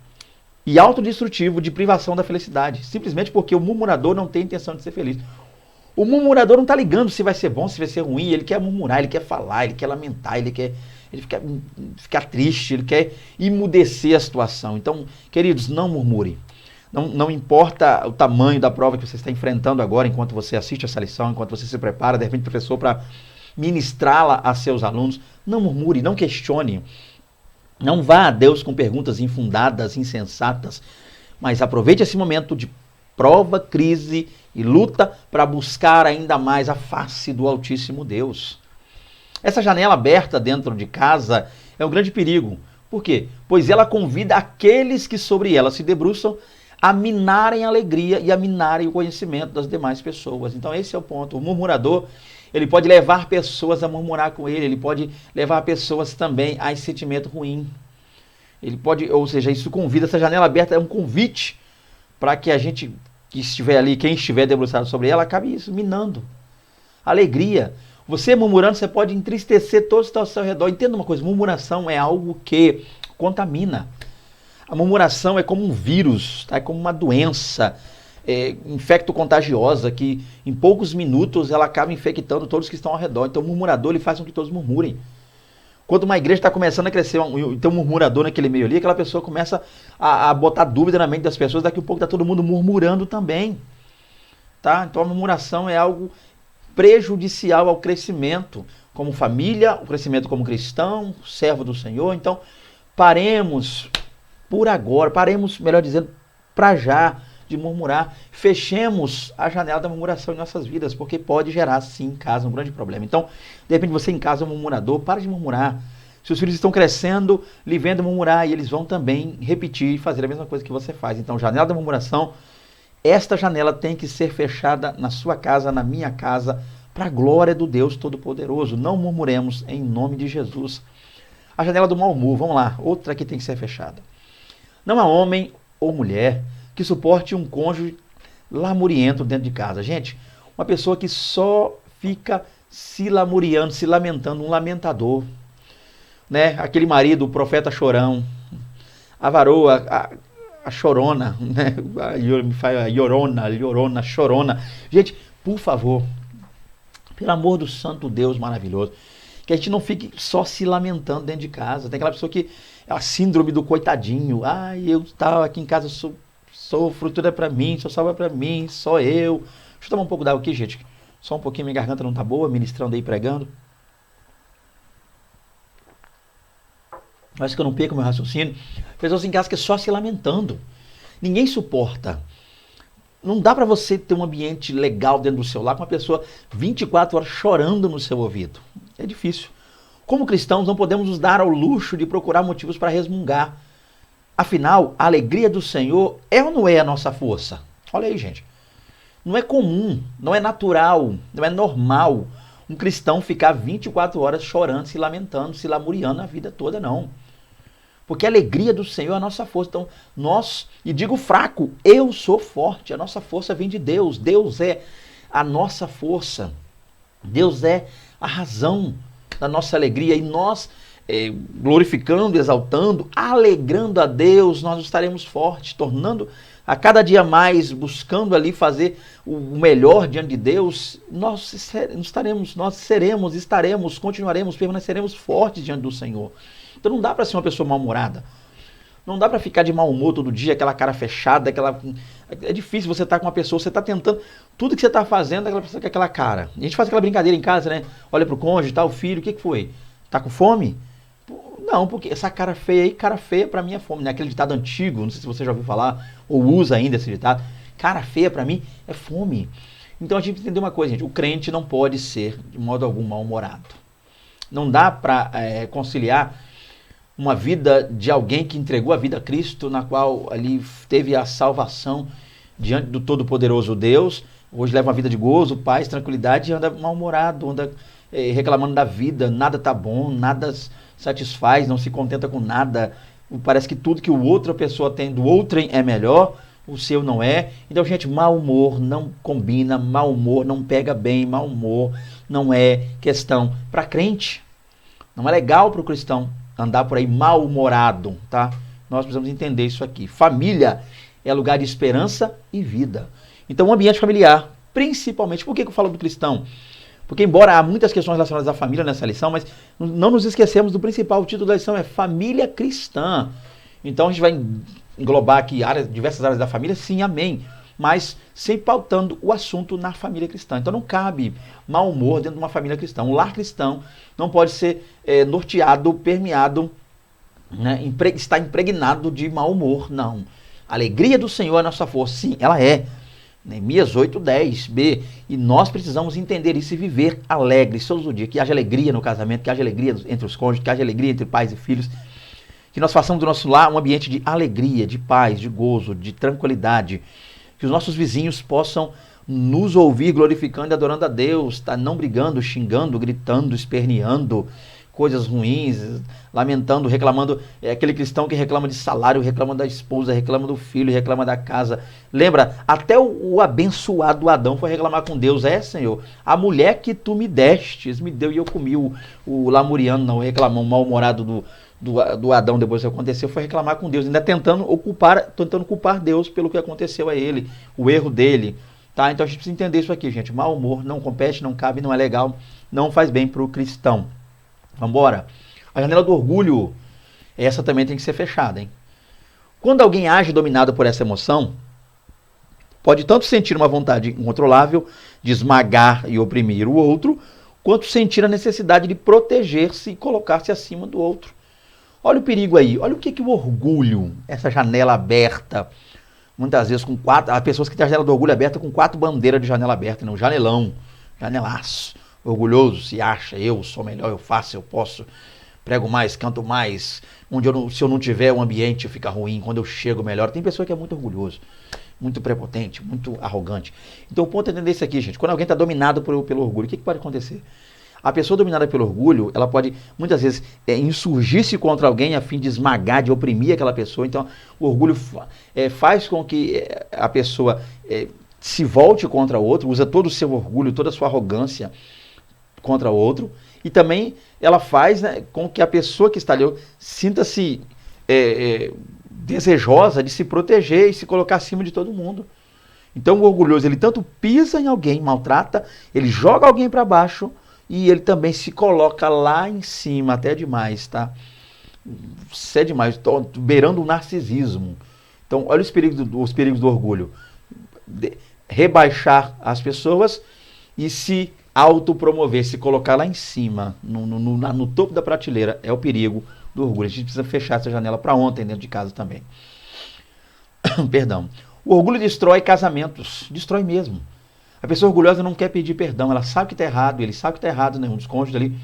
e autodestrutivo de privação da felicidade, simplesmente porque o murmurador não tem intenção de ser feliz. O murmurador não está ligando se vai ser bom, se vai ser ruim, ele quer murmurar, ele quer falar, ele quer lamentar, ele quer ficar triste, ele quer emudecer a situação. Então, queridos, não murmure. Não importa o tamanho da prova que você está enfrentando agora, enquanto você assiste essa lição, enquanto você se prepara, de repente, professor, para ministrá-la a seus alunos, não murmure, não questione. Não vá a Deus com perguntas infundadas, insensatas, mas aproveite esse momento de prova, crise e luta para buscar ainda mais a face do Altíssimo Deus. Essa janela aberta dentro de casa é um grande perigo. Por quê? Pois ela convida aqueles que sobre ela se debruçam a minarem a alegria e a minarem o conhecimento das demais pessoas. Então esse é o ponto. O murmurador, ele pode levar pessoas a murmurar com ele pode levar pessoas também a esse sentimento ruim. Ele pode, ou seja, isso convida, essa janela aberta é um convite para que a gente que estiver ali, quem estiver debruçado sobre ela, acabe isso, minando. Alegria. Você murmurando, você pode entristecer todos que estão ao seu redor. Entenda uma coisa, murmuração é algo que contamina. A murmuração é como um vírus, tá? É como uma doença infecto-contagiosa que em poucos minutos ela acaba infectando todos que estão ao redor. Então o murmurador ele faz com que todos murmurem. Quando uma igreja está começando a crescer, tem um murmurador naquele meio ali, aquela pessoa começa a botar dúvida na mente das pessoas, daqui a pouco está todo mundo murmurando também. Tá? Então a murmuração é algo prejudicial ao crescimento como família, o crescimento como cristão, servo do Senhor. Então paremos por agora, paremos, melhor dizendo, para já de murmurar, fechemos a janela da murmuração em nossas vidas, porque pode gerar, sim, em casa um grande problema. Então, de repente você em casa é um murmurador, para de murmurar. Seus filhos estão crescendo, lhe vendo murmurar, e eles vão também repetir e fazer a mesma coisa que você faz. Então, janela da murmuração, esta janela tem que ser fechada na sua casa, na minha casa, para a glória do Deus Todo-Poderoso. Não murmuremos em nome de Jesus. A janela do mau humor, vamos lá, outra que tem que ser fechada. Não há homem ou mulher que suporte um cônjuge lamuriento dentro de casa. Gente, uma pessoa que só fica se lamuriando, se lamentando, um lamentador. Né? Aquele marido, o profeta chorão, a varoa, a chorona, né? A llorona, chorona. Gente, por favor, pelo amor do santo Deus maravilhoso, que a gente não fique só se lamentando dentro de casa. Tem aquela pessoa que é a síndrome do coitadinho. Ai, eu estava aqui em casa, sofro, tudo é pra mim, só salva pra mim, só eu. Deixa eu tomar um pouco d'água aqui, gente. Só um pouquinho, minha garganta não tá boa, ministrando aí, pregando. Mas que eu não perco meu raciocínio. Pessoas em casa que é só se lamentando. Ninguém suporta. Não dá para você ter um ambiente legal dentro do seu lar com uma pessoa 24 horas chorando no seu ouvido. É difícil. Como cristãos, não podemos nos dar ao luxo de procurar motivos para resmungar. Afinal, a alegria do Senhor é ou não é a nossa força? Olha aí, gente. Não é comum, não é natural, não é normal um cristão ficar 24 horas chorando, se lamentando, se lamuriando a vida toda, não. Porque a alegria do Senhor é a nossa força. Então, e digo fraco, eu sou forte. A nossa força vem de Deus. Deus é a nossa força. Deus é a razão da nossa alegria. E nós, glorificando, exaltando, alegrando a Deus, nós estaremos fortes, tornando a cada dia mais, buscando ali fazer o melhor diante de Deus. Nós estaremos, continuaremos, permaneceremos fortes diante do Senhor. Então não dá para ser uma pessoa mal-humorada. Não dá para ficar de mau humor todo dia, aquela cara fechada, É difícil você estar com uma pessoa, você está tentando, tudo que você está fazendo, aquela pessoa com aquela cara. A gente faz aquela brincadeira em casa, né? Olha pro cônjuge, tá, o filho, o que foi? Tá com fome? Não, porque essa cara feia aí, cara feia para mim é fome, né? Aquele ditado antigo, não sei se você já ouviu falar, ou usa ainda esse ditado. Cara feia para mim é fome. Então a gente tem que entender uma coisa, gente, o crente não pode ser, de modo algum, mal-humorado. Não dá para conciliar uma vida de alguém que entregou a vida a Cristo, na qual ali teve a salvação diante do Todo-Poderoso Deus, hoje leva uma vida de gozo, paz, tranquilidade, e anda mal-humorado, anda reclamando da vida, nada tá bom, nada satisfaz, não se contenta com nada, parece que tudo que o outra pessoa tem do outrem é melhor, o seu não é. Então, gente, mau humor não combina, mau humor não pega bem, mau humor não é questão para crente, não é legal para o cristão andar por aí mal-humorado, tá? Nós precisamos entender isso aqui. Família é lugar de esperança e vida. Então, o ambiente familiar, principalmente, por que eu falo do cristão? Porque, embora há muitas questões relacionadas à família nessa lição, mas não nos esquecemos do principal. O título da lição é Família Cristã. Então, a gente vai englobar aqui diversas áreas da família, sim, amém. Mas sempre pautando o assunto na família cristã. Então não cabe mau humor dentro de uma família cristã. Um lar cristão não pode ser norteado, permeado, né, está impregnado de mau humor, não. A alegria do Senhor é a nossa força, sim, ela é. Neemias 8:10b. E nós precisamos entender isso e viver alegres todos os dias. Que haja alegria no casamento, que haja alegria entre os cônjuges, que haja alegria entre pais e filhos. Que nós façamos do nosso lar um ambiente de alegria, de paz, de gozo, de tranquilidade. Que os nossos vizinhos possam nos ouvir glorificando e adorando a Deus, tá? Não brigando, xingando, gritando, esperneando, coisas ruins, lamentando, reclamando. É aquele cristão que reclama de salário, reclama da esposa, reclama do filho, reclama da casa. Lembra? Até o abençoado Adão foi reclamar com Deus. Senhor, a mulher que tu me destes, me deu e eu comi. O lamuriano não reclamou, o mal-humorado do Adão, depois que aconteceu, foi reclamar com Deus, ainda tentando culpar Deus pelo que aconteceu a ele, o erro dele, tá? Então a gente precisa entender isso aqui, gente. Mau humor não compete, não cabe, não é legal, não faz bem para o cristão. Vambora. A janela do orgulho, essa também tem que ser fechada, hein? Quando alguém age dominado por essa emoção, pode tanto sentir uma vontade incontrolável de esmagar e oprimir o outro, quanto sentir a necessidade de proteger-se e colocar-se acima do outro. Olha o perigo aí, olha o que o orgulho, essa janela aberta, muitas vezes com há pessoas que têm a janela do orgulho aberta com 4 bandeiras de janela aberta, não, janelão, janelaço, orgulhoso, se acha, eu sou melhor, eu faço, eu posso, prego mais, canto mais, se eu não tiver o ambiente fica ruim, quando eu chego melhor. Tem pessoa que é muito orgulhoso, muito prepotente, muito arrogante. Então o ponto é entender isso aqui, gente, quando alguém está dominado pelo orgulho, o que pode acontecer? A pessoa dominada pelo orgulho, ela pode, muitas vezes, insurgir-se contra alguém a fim de esmagar, de oprimir aquela pessoa. Então, o orgulho faz com que a pessoa se volte contra o outro, usa todo o seu orgulho, toda a sua arrogância contra o outro. E também ela faz, né, com que a pessoa que está ali sinta-se desejosa de se proteger e se colocar acima de todo mundo. Então, o orgulhoso, ele tanto pisa em alguém, maltrata, ele joga alguém para baixo, e ele também se coloca lá em cima, até demais, tá? Isso é demais, tô beirando o narcisismo. Então, olha os perigos do orgulho. Rebaixar as pessoas e se autopromover, se colocar lá em cima, no topo da prateleira, é o perigo do orgulho. A gente precisa fechar essa janela para ontem dentro de casa também. Perdão. O orgulho destrói casamentos, destrói mesmo. A pessoa orgulhosa não quer pedir perdão, ela sabe que está errado, ele sabe que está errado, né? Um dos cônjuges ali.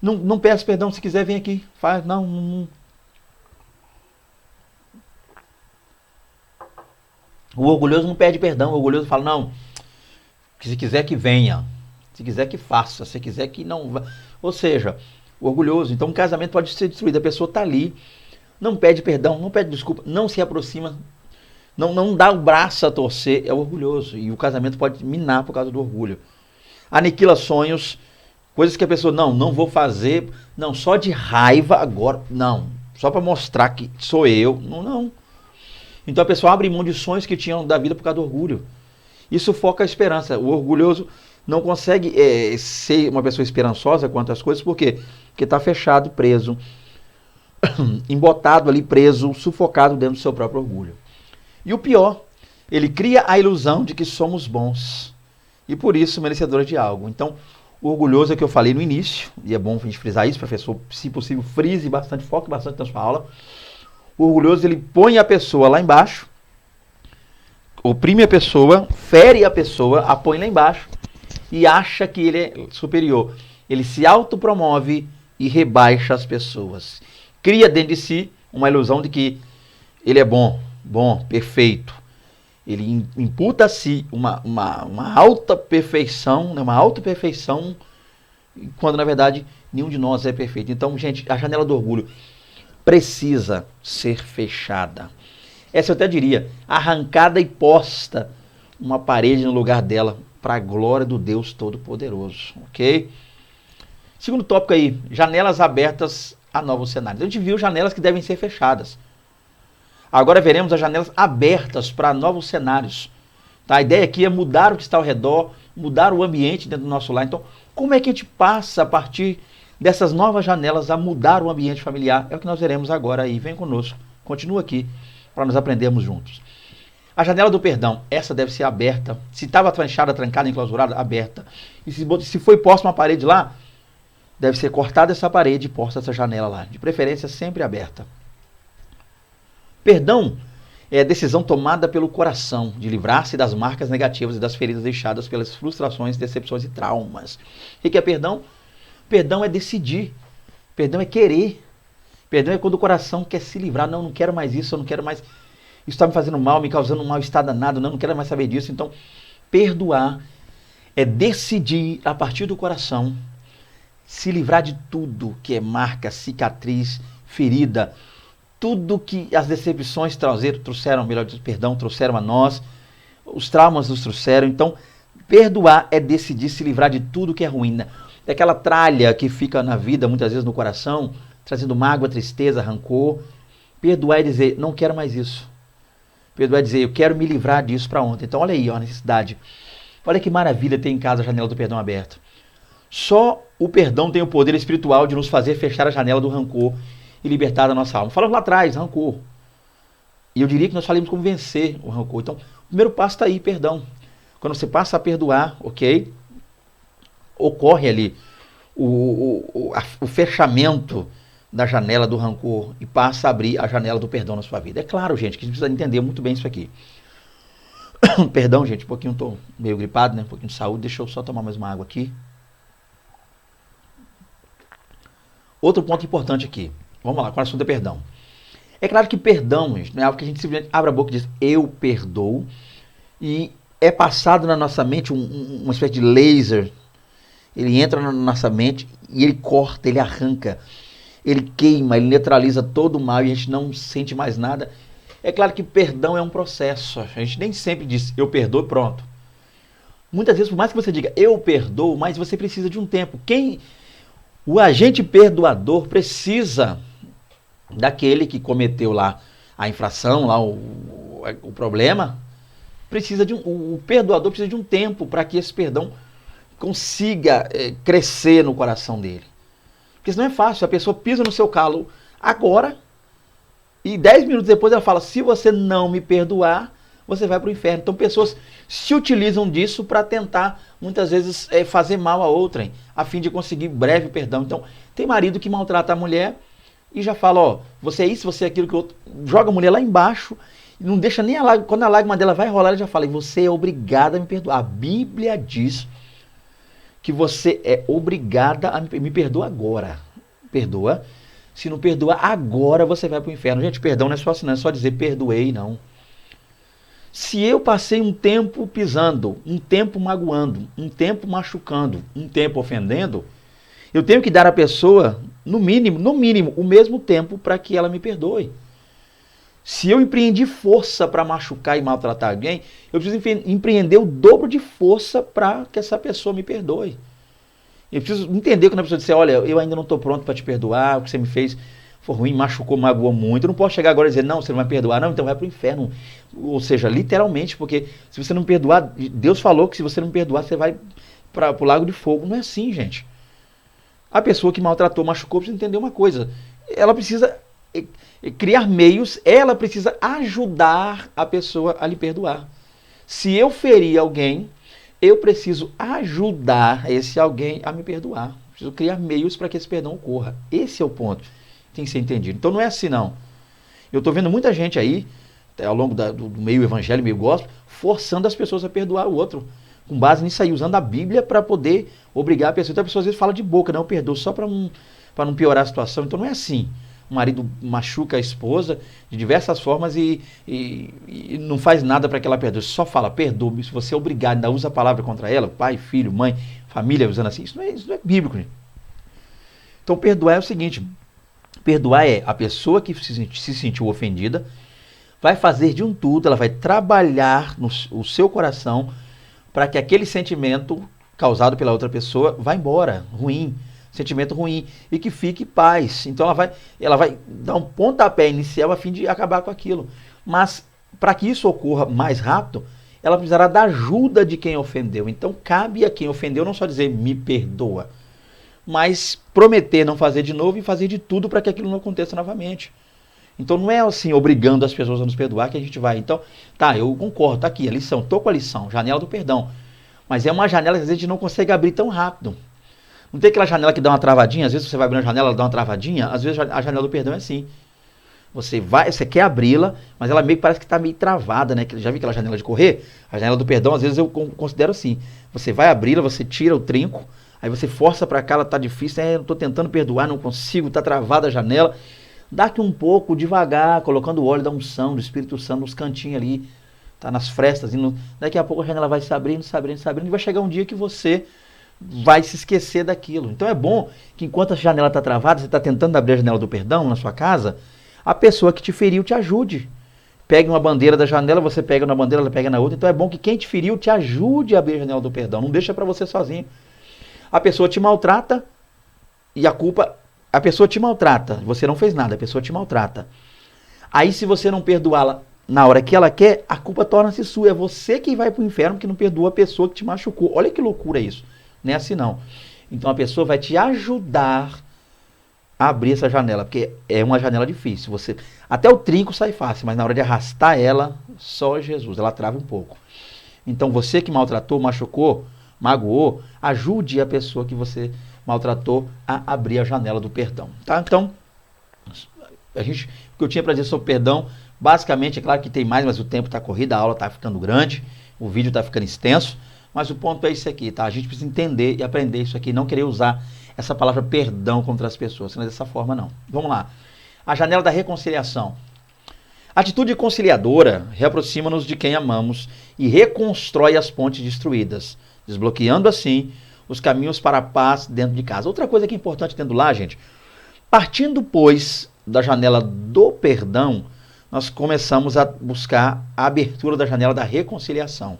Não peça perdão, se quiser vem aqui, faz, não. O orgulhoso não pede perdão, o orgulhoso fala, não, que se quiser que venha, se quiser que faça, se quiser que não vá. Ou seja, o orgulhoso, então um casamento pode ser destruído, a pessoa está ali, não pede perdão, não pede desculpa, não se aproxima, não dá o braço a torcer, é orgulhoso. E o casamento pode minar por causa do orgulho. Aniquila sonhos, coisas que a pessoa, não vou fazer, não, só de raiva agora, não, só para mostrar que sou eu, não. Então a pessoa abre mão de sonhos que tinham da vida por causa do orgulho. Isso foca a esperança. O orgulhoso não consegue ser uma pessoa esperançosa quanto às coisas, por quê? Porque está fechado, preso, embotado ali, preso, sufocado dentro do seu próprio orgulho. E o pior, ele cria a ilusão de que somos bons e por isso merecedores de algo. Então, o orgulhoso é o que eu falei no início, e é bom a gente frisar isso, professor, se possível, frise bastante, foque bastante na sua aula. O orgulhoso, ele põe a pessoa lá embaixo, oprime a pessoa, fere a pessoa, a põe lá embaixo e acha que ele é superior. Ele se autopromove e rebaixa as pessoas. Cria dentro de si uma ilusão de que ele é bom, perfeito. Ele imputa a si uma alta perfeição, né, uma auto-perfeição, quando na verdade nenhum de nós é perfeito. Então, gente, a janela do orgulho precisa ser fechada. Essa eu até diria, arrancada e posta uma parede no lugar dela, para a glória do Deus Todo-Poderoso, ok? Segundo tópico aí, janelas abertas a novos cenários. A gente viu janelas que devem ser fechadas. Agora veremos as janelas abertas para novos cenários. Tá? A ideia aqui é mudar o que está ao redor, mudar o ambiente dentro do nosso lar. Então, como é que a gente passa a partir dessas novas janelas a mudar o ambiente familiar? É o que nós veremos agora aí. Vem conosco, continua aqui para nós aprendermos juntos. A janela do perdão, essa deve ser aberta. Se estava fechada, trancada, enclausurada, aberta. E se foi posta uma parede lá, deve ser cortada essa parede e posta essa janela lá. De preferência, sempre aberta. Perdão é a decisão tomada pelo coração de livrar-se das marcas negativas e das feridas deixadas pelas frustrações, decepções e traumas. O que é perdão? Perdão é decidir. Perdão é querer. Perdão é quando o coração quer se livrar. Não quero mais isso, eu não quero mais... Isso está me fazendo mal, me causando um mal-estar danado. Não quero mais saber disso. Então, perdoar é decidir, a partir do coração, se livrar de tudo que é marca, cicatriz, ferida, tudo que as decepções trouxeram, melhor dizendo, perdão, trouxeram a nós, os traumas nos trouxeram. Então, perdoar é decidir se livrar de tudo que é ruim. Né? Daquela tralha que fica na vida, muitas vezes no coração, trazendo mágoa, tristeza, rancor. Perdoar é dizer, não quero mais isso. Perdoar é dizer, eu quero me livrar disso para ontem. Então, olha aí, ó, a necessidade. Olha que maravilha ter em casa a janela do perdão aberta. Só o perdão tem o poder espiritual de nos fazer fechar a janela do rancor e libertar da nossa alma. Falamos lá atrás, rancor. E eu diria que nós falamos como vencer o rancor. Então, o primeiro passo está aí, perdão. Quando você passa a perdoar, ok? Ocorre ali o fechamento da janela do rancor e passa a abrir a janela do perdão na sua vida. É claro, gente, que a gente precisa entender muito bem isso aqui. Perdão, gente, um pouquinho, estou meio gripado, né? Um pouquinho de saúde. Deixa eu só tomar mais uma água aqui. Outro ponto importante aqui. Vamos lá, com o assunto é perdão. É claro que perdão, gente, não é algo que a gente simplesmente abre a boca e diz, eu perdoo. E é passado na nossa mente uma espécie de laser. Ele entra na nossa mente e ele corta, ele arranca. Ele queima, ele neutraliza todo o mal e a gente não sente mais nada. É claro que perdão é um processo. A gente nem sempre diz, eu perdoo e pronto. Muitas vezes, por mais que você diga, eu perdoo, mas você precisa de um tempo. O agente perdoador precisa daquele que cometeu lá a infração, lá o problema, o perdoador precisa de um tempo para que esse perdão consiga crescer no coração dele. Porque isso não é fácil. A pessoa pisa no seu calo agora e 10 minutos depois ela fala, se você não me perdoar, você vai para o inferno. Então pessoas se utilizam disso para tentar, muitas vezes, fazer mal a outrem, a fim de conseguir breve perdão. Então tem marido que maltrata a mulher e já fala, ó, você é isso, você é aquilo que o outro, joga a mulher lá embaixo, e não deixa nem a lágrima, quando a lágrima dela vai rolar, ele já fala, e você é obrigada a me perdoar. A Bíblia diz que você é obrigada a me perdoar agora. Perdoa. Se não perdoar agora, você vai para o inferno. Gente, perdão não é só assim, não é só dizer perdoei, não. Se eu passei um tempo pisando, um tempo magoando, um tempo machucando, um tempo ofendendo, eu tenho que dar à pessoa, no mínimo, o mesmo tempo para que ela me perdoe. Se eu empreendi força para machucar e maltratar alguém, eu preciso empreender o dobro de força para que essa pessoa me perdoe. Eu preciso entender quando a pessoa disser, olha, eu ainda não estou pronto para te perdoar, o que você me fez foi ruim, machucou, magoou muito. Eu não posso chegar agora e dizer, não, você não vai perdoar, não, então vai para o inferno. Ou seja, literalmente, porque se você não perdoar, Deus falou que se você não perdoar, você vai para o lago de fogo. Não é assim, gente. A pessoa que maltratou, machucou, precisa entender uma coisa. Ela precisa criar meios, ela precisa ajudar a pessoa a lhe perdoar. Se eu ferir alguém, eu preciso ajudar esse alguém a me perdoar. Preciso criar meios para que esse perdão ocorra. Esse é o ponto. Tem que ser entendido. Então não é assim, não. Eu estou vendo muita gente aí, ao longo do meio evangélico, meio gospel, forçando as pessoas a perdoar o outro. Com base nisso aí, usando a Bíblia para poder obrigar a pessoa. Então a pessoa às vezes fala de boca, não, eu perdoo só para não piorar a situação. Então não é assim. O marido machuca a esposa de diversas formas e não faz nada para que ela perdoe. Só fala, perdoe. Se você é obrigado, ainda usa a palavra contra ela, pai, filho, mãe, família, usando assim. Isso não é bíblico, gente. Então perdoar é o seguinte, perdoar é a pessoa que se sentiu ofendida, vai fazer de um tudo, ela vai trabalhar no seu coração para que aquele sentimento causado pela outra pessoa vá embora, ruim. Sentimento ruim, e que fique paz. Então ela vai dar um pontapé inicial a fim de acabar com aquilo. Mas para que isso ocorra mais rápido, ela precisará da ajuda de quem ofendeu. Então cabe a quem ofendeu não só dizer me perdoa, mas prometer não fazer de novo e fazer de tudo para que aquilo não aconteça novamente. Então não é assim, obrigando as pessoas a nos perdoar que a gente vai. Então, tá, eu concordo, tá aqui a lição, estou com a lição, janela do perdão. Mas é uma janela que às vezes a gente não consegue abrir tão rápido. Não tem aquela janela que dá uma travadinha? Às vezes você vai abrir uma janela, ela dá uma travadinha. Às vezes a janela do perdão é assim. Você quer abri-la, mas ela meio que parece que está meio travada, né? Já viu aquela janela de correr? A janela do perdão, às vezes eu considero assim. Você vai abri-la, você tira o trinco, aí você força para cá, ela está difícil, eu estou tentando perdoar, não consigo, está travada a janela. Dá aqui um pouco, devagar, colocando o óleo da unção, do Espírito Santo nos cantinhos ali, tá nas frestas. Daqui a pouco a janela vai se abrindo, e vai chegar um dia que você vai se esquecer daquilo. Então é bom que enquanto a janela está travada, você está tentando abrir a janela do perdão na sua casa, a pessoa que te feriu te ajude. Pegue uma bandeira da janela, você pega na bandeira, ela pega na outra. Então é bom que quem te feriu te ajude a abrir a janela do perdão. Não deixa para você sozinho. A pessoa te maltrata e a pessoa te maltrata. Você não fez nada, a pessoa te maltrata. Aí se você não perdoá-la na hora que ela quer, a culpa torna-se sua. É você que vai para o inferno porque não perdoa a pessoa que te machucou. Olha que loucura isso. Não é assim não. Então a pessoa vai te ajudar a abrir essa janela, porque é uma janela difícil. Até o trinco sai fácil, mas na hora de arrastar ela, só Jesus, ela trava um pouco. Então você que maltratou, machucou, magoou, ajude a pessoa que você maltratou a abrir a janela do perdão. Tá? Então, o que eu tinha para dizer sobre perdão, basicamente, é claro que tem mais, mas o tempo está corrido, a aula está ficando grande, o vídeo está ficando extenso. Mas o ponto é isso aqui, tá? A gente precisa entender e aprender isso aqui, não querer usar essa palavra perdão contra as pessoas, não é dessa forma não. Vamos lá. A janela da reconciliação. A atitude conciliadora reaproxima-nos de quem amamos e reconstrói as pontes destruídas, desbloqueando assim os caminhos para a paz dentro de casa. Outra coisa que é importante tendo lá, gente, partindo, pois, da janela do perdão, nós começamos a buscar a abertura da janela da reconciliação.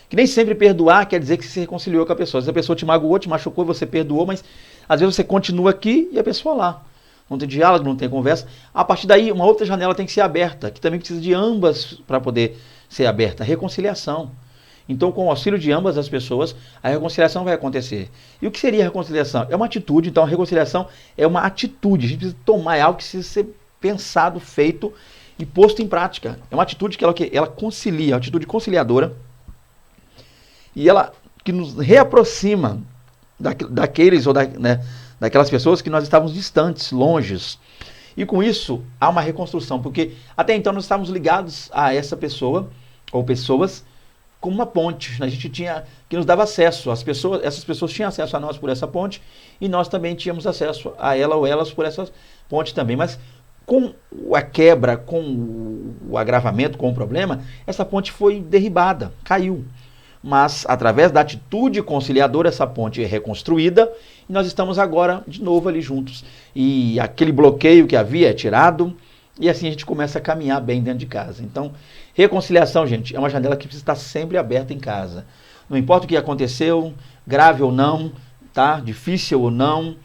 Que nem sempre perdoar quer dizer que você se reconciliou com a pessoa. Se a pessoa te magoou, te machucou, você perdoou, mas às vezes você continua aqui e a pessoa lá. Não tem diálogo, não tem conversa. A partir daí, uma outra janela tem que ser aberta, que também precisa de ambas para poder ser aberta. Reconciliação. Então, com o auxílio de ambas as pessoas, a reconciliação vai acontecer. E o que seria a reconciliação? É uma atitude, então a reconciliação é uma atitude. A gente precisa tomar, é algo que precisa ser pensado, feito e posto em prática. É uma atitude que ela concilia, uma atitude conciliadora, e ela que nos reaproxima daqueles ou daquelas pessoas que nós estávamos distantes, longes. E com isso, há uma reconstrução, porque até então nós estávamos ligados a essa pessoa, ou pessoas, como uma ponte. A gente tinha, que nos dava acesso, essas pessoas tinham acesso a nós por essa ponte, e nós também tínhamos acesso a ela ou elas por essa ponte também. Mas com a quebra, com o agravamento, com o problema, essa ponte foi derribada, caiu. Mas através da atitude conciliadora, essa ponte é reconstruída, e nós estamos agora de novo ali juntos. E aquele bloqueio que havia é tirado, e assim a gente começa a caminhar bem dentro de casa. Então, reconciliação, gente, é uma janela que precisa estar sempre aberta em casa. Não importa o que aconteceu, grave ou não, tá? Difícil ou não,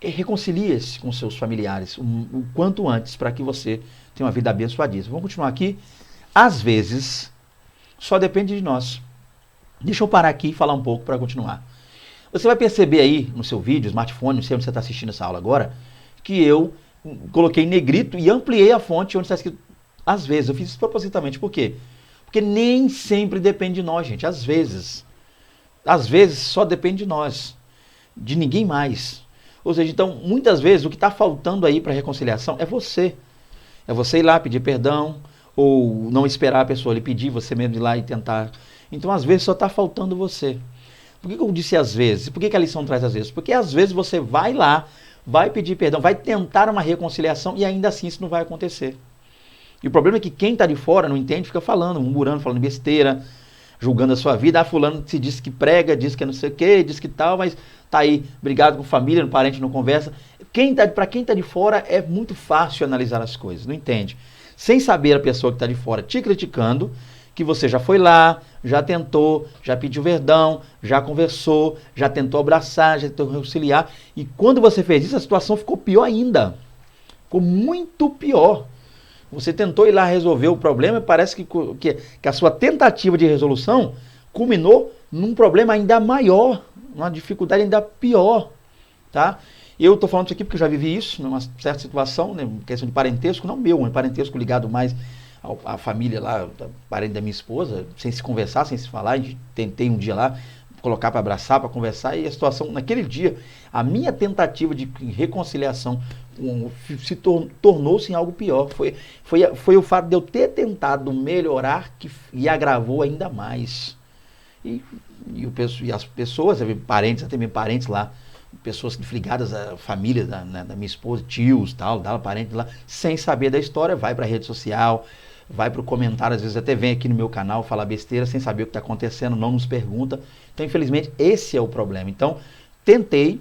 reconcilie-se com seus familiares o quanto antes, para que você tenha uma vida abençoadíssima. Vamos continuar aqui. Às vezes, só depende de nós. Deixa eu parar aqui e falar um pouco para continuar. Você vai perceber aí no seu vídeo, smartphone, não sei onde você está assistindo essa aula agora, que eu coloquei em negrito e ampliei a fonte onde está escrito às vezes. Eu fiz isso propositalmente. Por quê? Porque nem sempre depende de nós, gente. Às vezes só depende de nós, de ninguém mais. Ou seja, então, muitas vezes o que está faltando aí para a reconciliação é você. É você ir lá pedir perdão, ou não esperar a pessoa lhe pedir, você mesmo ir lá e tentar. Então, às vezes, só está faltando você. Por que eu disse às vezes? Por que a lição traz às vezes? Porque às vezes você vai lá, vai pedir perdão, vai tentar uma reconciliação e ainda assim isso não vai acontecer. E o problema é que quem está de fora não entende, fica falando, murmurando, falando besteira, julgando a sua vida. Ah, fulano se diz que prega, diz que é não sei o quê, diz que tal, mas tá aí, brigado com família, no parente, não conversa. Para quem está de fora é muito fácil analisar as coisas, não entende? Sem saber a pessoa que está de fora te criticando, que você já foi lá, já tentou, já pediu perdão, já conversou, já tentou abraçar, já tentou reconciliar. E quando você fez isso, a situação ficou pior ainda. Ficou muito pior. Você tentou ir lá resolver o problema e parece que a sua tentativa de resolução culminou num problema ainda maior, uma dificuldade ainda pior, tá? Eu estou falando isso aqui porque eu já vivi isso, numa certa situação, né, questão de parentesco, não meu, um parentesco ligado mais à família lá, parente da minha esposa, sem se conversar, sem se falar. A gente tentei um dia lá colocar para abraçar, para conversar, e a situação, naquele dia, a minha tentativa de reconciliação se tornou-se em algo pior. Foi o fato de eu ter tentado melhorar e agravou ainda mais. E as pessoas, parentes, até mesmo parentes lá, pessoas ligadas à família da minha esposa, tios, tal, parentes lá, sem saber da história, vai para a rede social, vai para o comentário, às vezes até vem aqui no meu canal falar besteira, sem saber o que está acontecendo, não nos pergunta. Então, infelizmente, esse é o problema. Então, tentei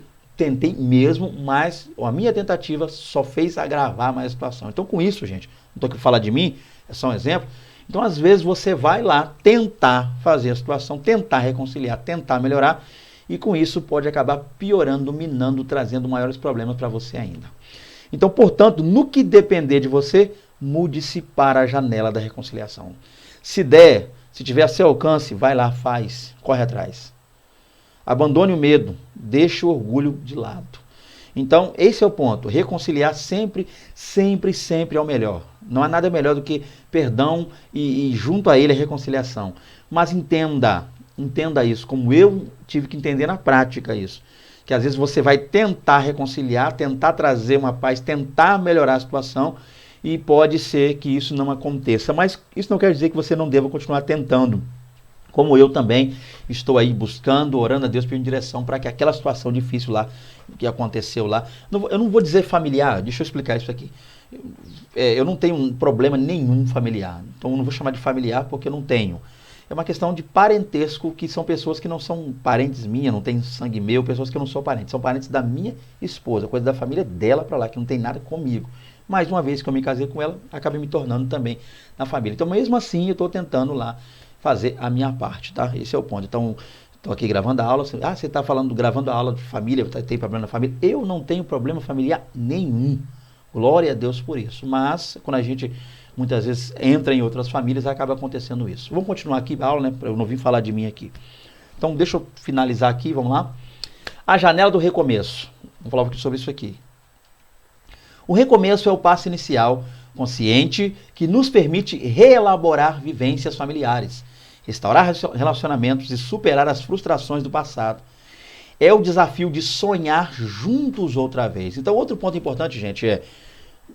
mesmo, mas a minha tentativa só fez agravar mais a situação. Então, com isso, gente, não estou aqui para falar de mim, é só um exemplo. Então, às vezes, você vai lá tentar fazer a situação, tentar reconciliar, tentar melhorar, e com isso pode acabar piorando, minando, trazendo maiores problemas para você ainda. Então, portanto, no que depender de você, mude-se para a janela da reconciliação. Se der, se tiver a seu alcance, vai lá, faz, corre atrás. Abandone o medo, deixe o orgulho de lado. Então, esse é o ponto. Reconciliar sempre, sempre, sempre é o melhor. Não há nada melhor do que perdão e junto a ele a reconciliação. Mas entenda isso, como eu tive que entender na prática isso. Que às vezes você vai tentar reconciliar, tentar trazer uma paz, tentar melhorar a situação, e pode ser que isso não aconteça. Mas isso não quer dizer que você não deva continuar tentando. Como eu também estou aí buscando, orando a Deus pedindo direção para que aquela situação difícil lá, que aconteceu lá, eu não vou dizer familiar, deixa eu explicar isso aqui. Eu não tenho um problema nenhum familiar, então eu não vou chamar de familiar porque eu não tenho. É uma questão de parentesco, que são pessoas que não são parentes minhas, não tem sangue meu, pessoas que eu não sou parente, são parentes da minha esposa, coisa da família dela para lá, que não tem nada comigo. Mas uma vez que eu me casei com ela, acabei me tornando também na família. Então, mesmo assim, eu estou tentando lá fazer a minha parte, tá? Esse é o ponto. Então, estou aqui gravando a aula. Você está gravando a aula de família, tem problema na família. Eu não tenho problema familiar nenhum. Glória a Deus por isso. Mas, quando a gente muitas vezes entra em outras famílias e acaba acontecendo isso. Vamos continuar aqui a aula, né? Eu não vim falar de mim aqui. Então, deixa eu finalizar aqui, vamos lá. A janela do recomeço. Vamos falar um pouquinho sobre isso aqui. O recomeço é o passo inicial consciente que nos permite reelaborar vivências familiares, restaurar relacionamentos e superar as frustrações do passado. É o desafio de sonhar juntos outra vez. Então, outro ponto importante, gente,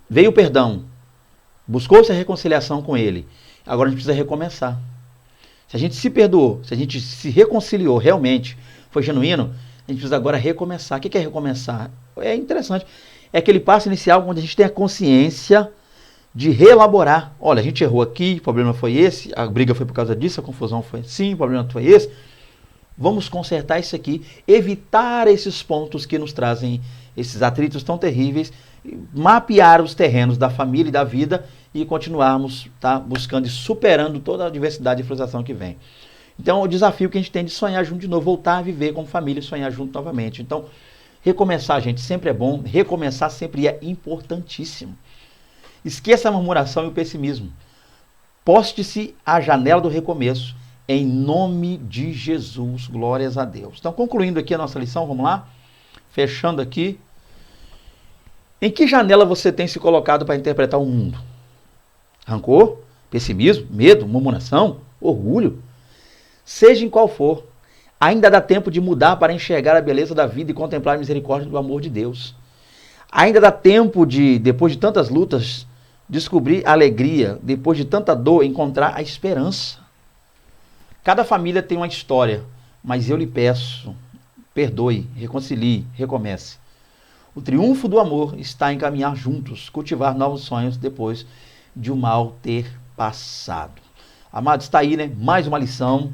veio o perdão, buscou-se a reconciliação com ele. Agora a gente precisa recomeçar. Se a gente se perdoou, se a gente se reconciliou realmente, foi genuíno, a gente precisa agora recomeçar. O que é recomeçar? É interessante. É aquele passo inicial onde a gente tem a consciência de reelaborar. Olha, a gente errou aqui, o problema foi esse, a briga foi por causa disso, a confusão foi assim, o problema foi esse. Vamos consertar isso aqui, evitar esses pontos que nos trazem esses atritos tão terríveis, mapear os terrenos da família e da vida e continuarmos buscando e superando toda a diversidade e frustração que vem. Então, o desafio que a gente tem de sonhar junto de novo, voltar a viver como família e sonhar junto novamente. Então, recomeçar, gente, sempre é bom, recomeçar sempre é importantíssimo. Esqueça a murmuração e o pessimismo. Poste-se à janela do recomeço, em nome de Jesus. Glórias a Deus. Então, concluindo aqui a nossa lição, vamos lá? Fechando aqui. Em que janela você tem se colocado para interpretar o mundo? Rancor, pessimismo, medo, murmuração, orgulho? Seja em qual for, ainda dá tempo de mudar para enxergar a beleza da vida e contemplar a misericórdia do amor de Deus. Ainda dá tempo de, depois de tantas lutas, descobrir a alegria, depois de tanta dor, encontrar a esperança. Cada família tem uma história, mas eu lhe peço, perdoe, reconcilie, recomece. O triunfo do amor está em caminhar juntos, cultivar novos sonhos depois de o mal ter passado. Amados, está aí, né? Mais uma lição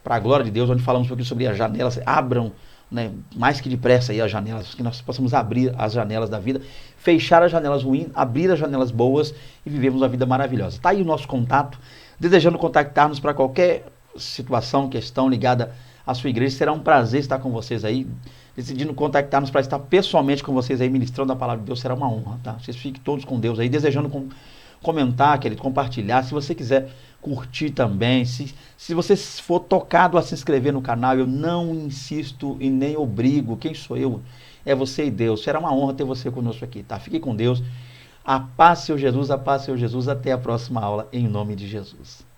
para a glória de Deus, onde falamos um pouquinho sobre as janelas. Abram, né, mais que depressa aí as janelas, que nós possamos abrir as janelas da vida, fechar as janelas ruins, abrir as janelas boas e vivermos uma vida maravilhosa. Está aí o nosso contato, desejando contactar-nos para qualquer situação, questão ligada à sua igreja. Será um prazer estar com vocês aí, decidindo contactar-nos para estar pessoalmente com vocês aí, ministrando a palavra de Deus. Será uma honra, tá? Vocês fiquem todos com Deus aí, desejando comentar, querido, compartilhar. Se você quiser curtir também, se você for tocado a se inscrever no canal, eu não insisto e nem obrigo. Quem sou eu? É você e Deus. Será uma honra ter você conosco aqui, tá? Fique com Deus. A paz, Senhor Jesus, a paz, Senhor Jesus. Até a próxima aula, em nome de Jesus.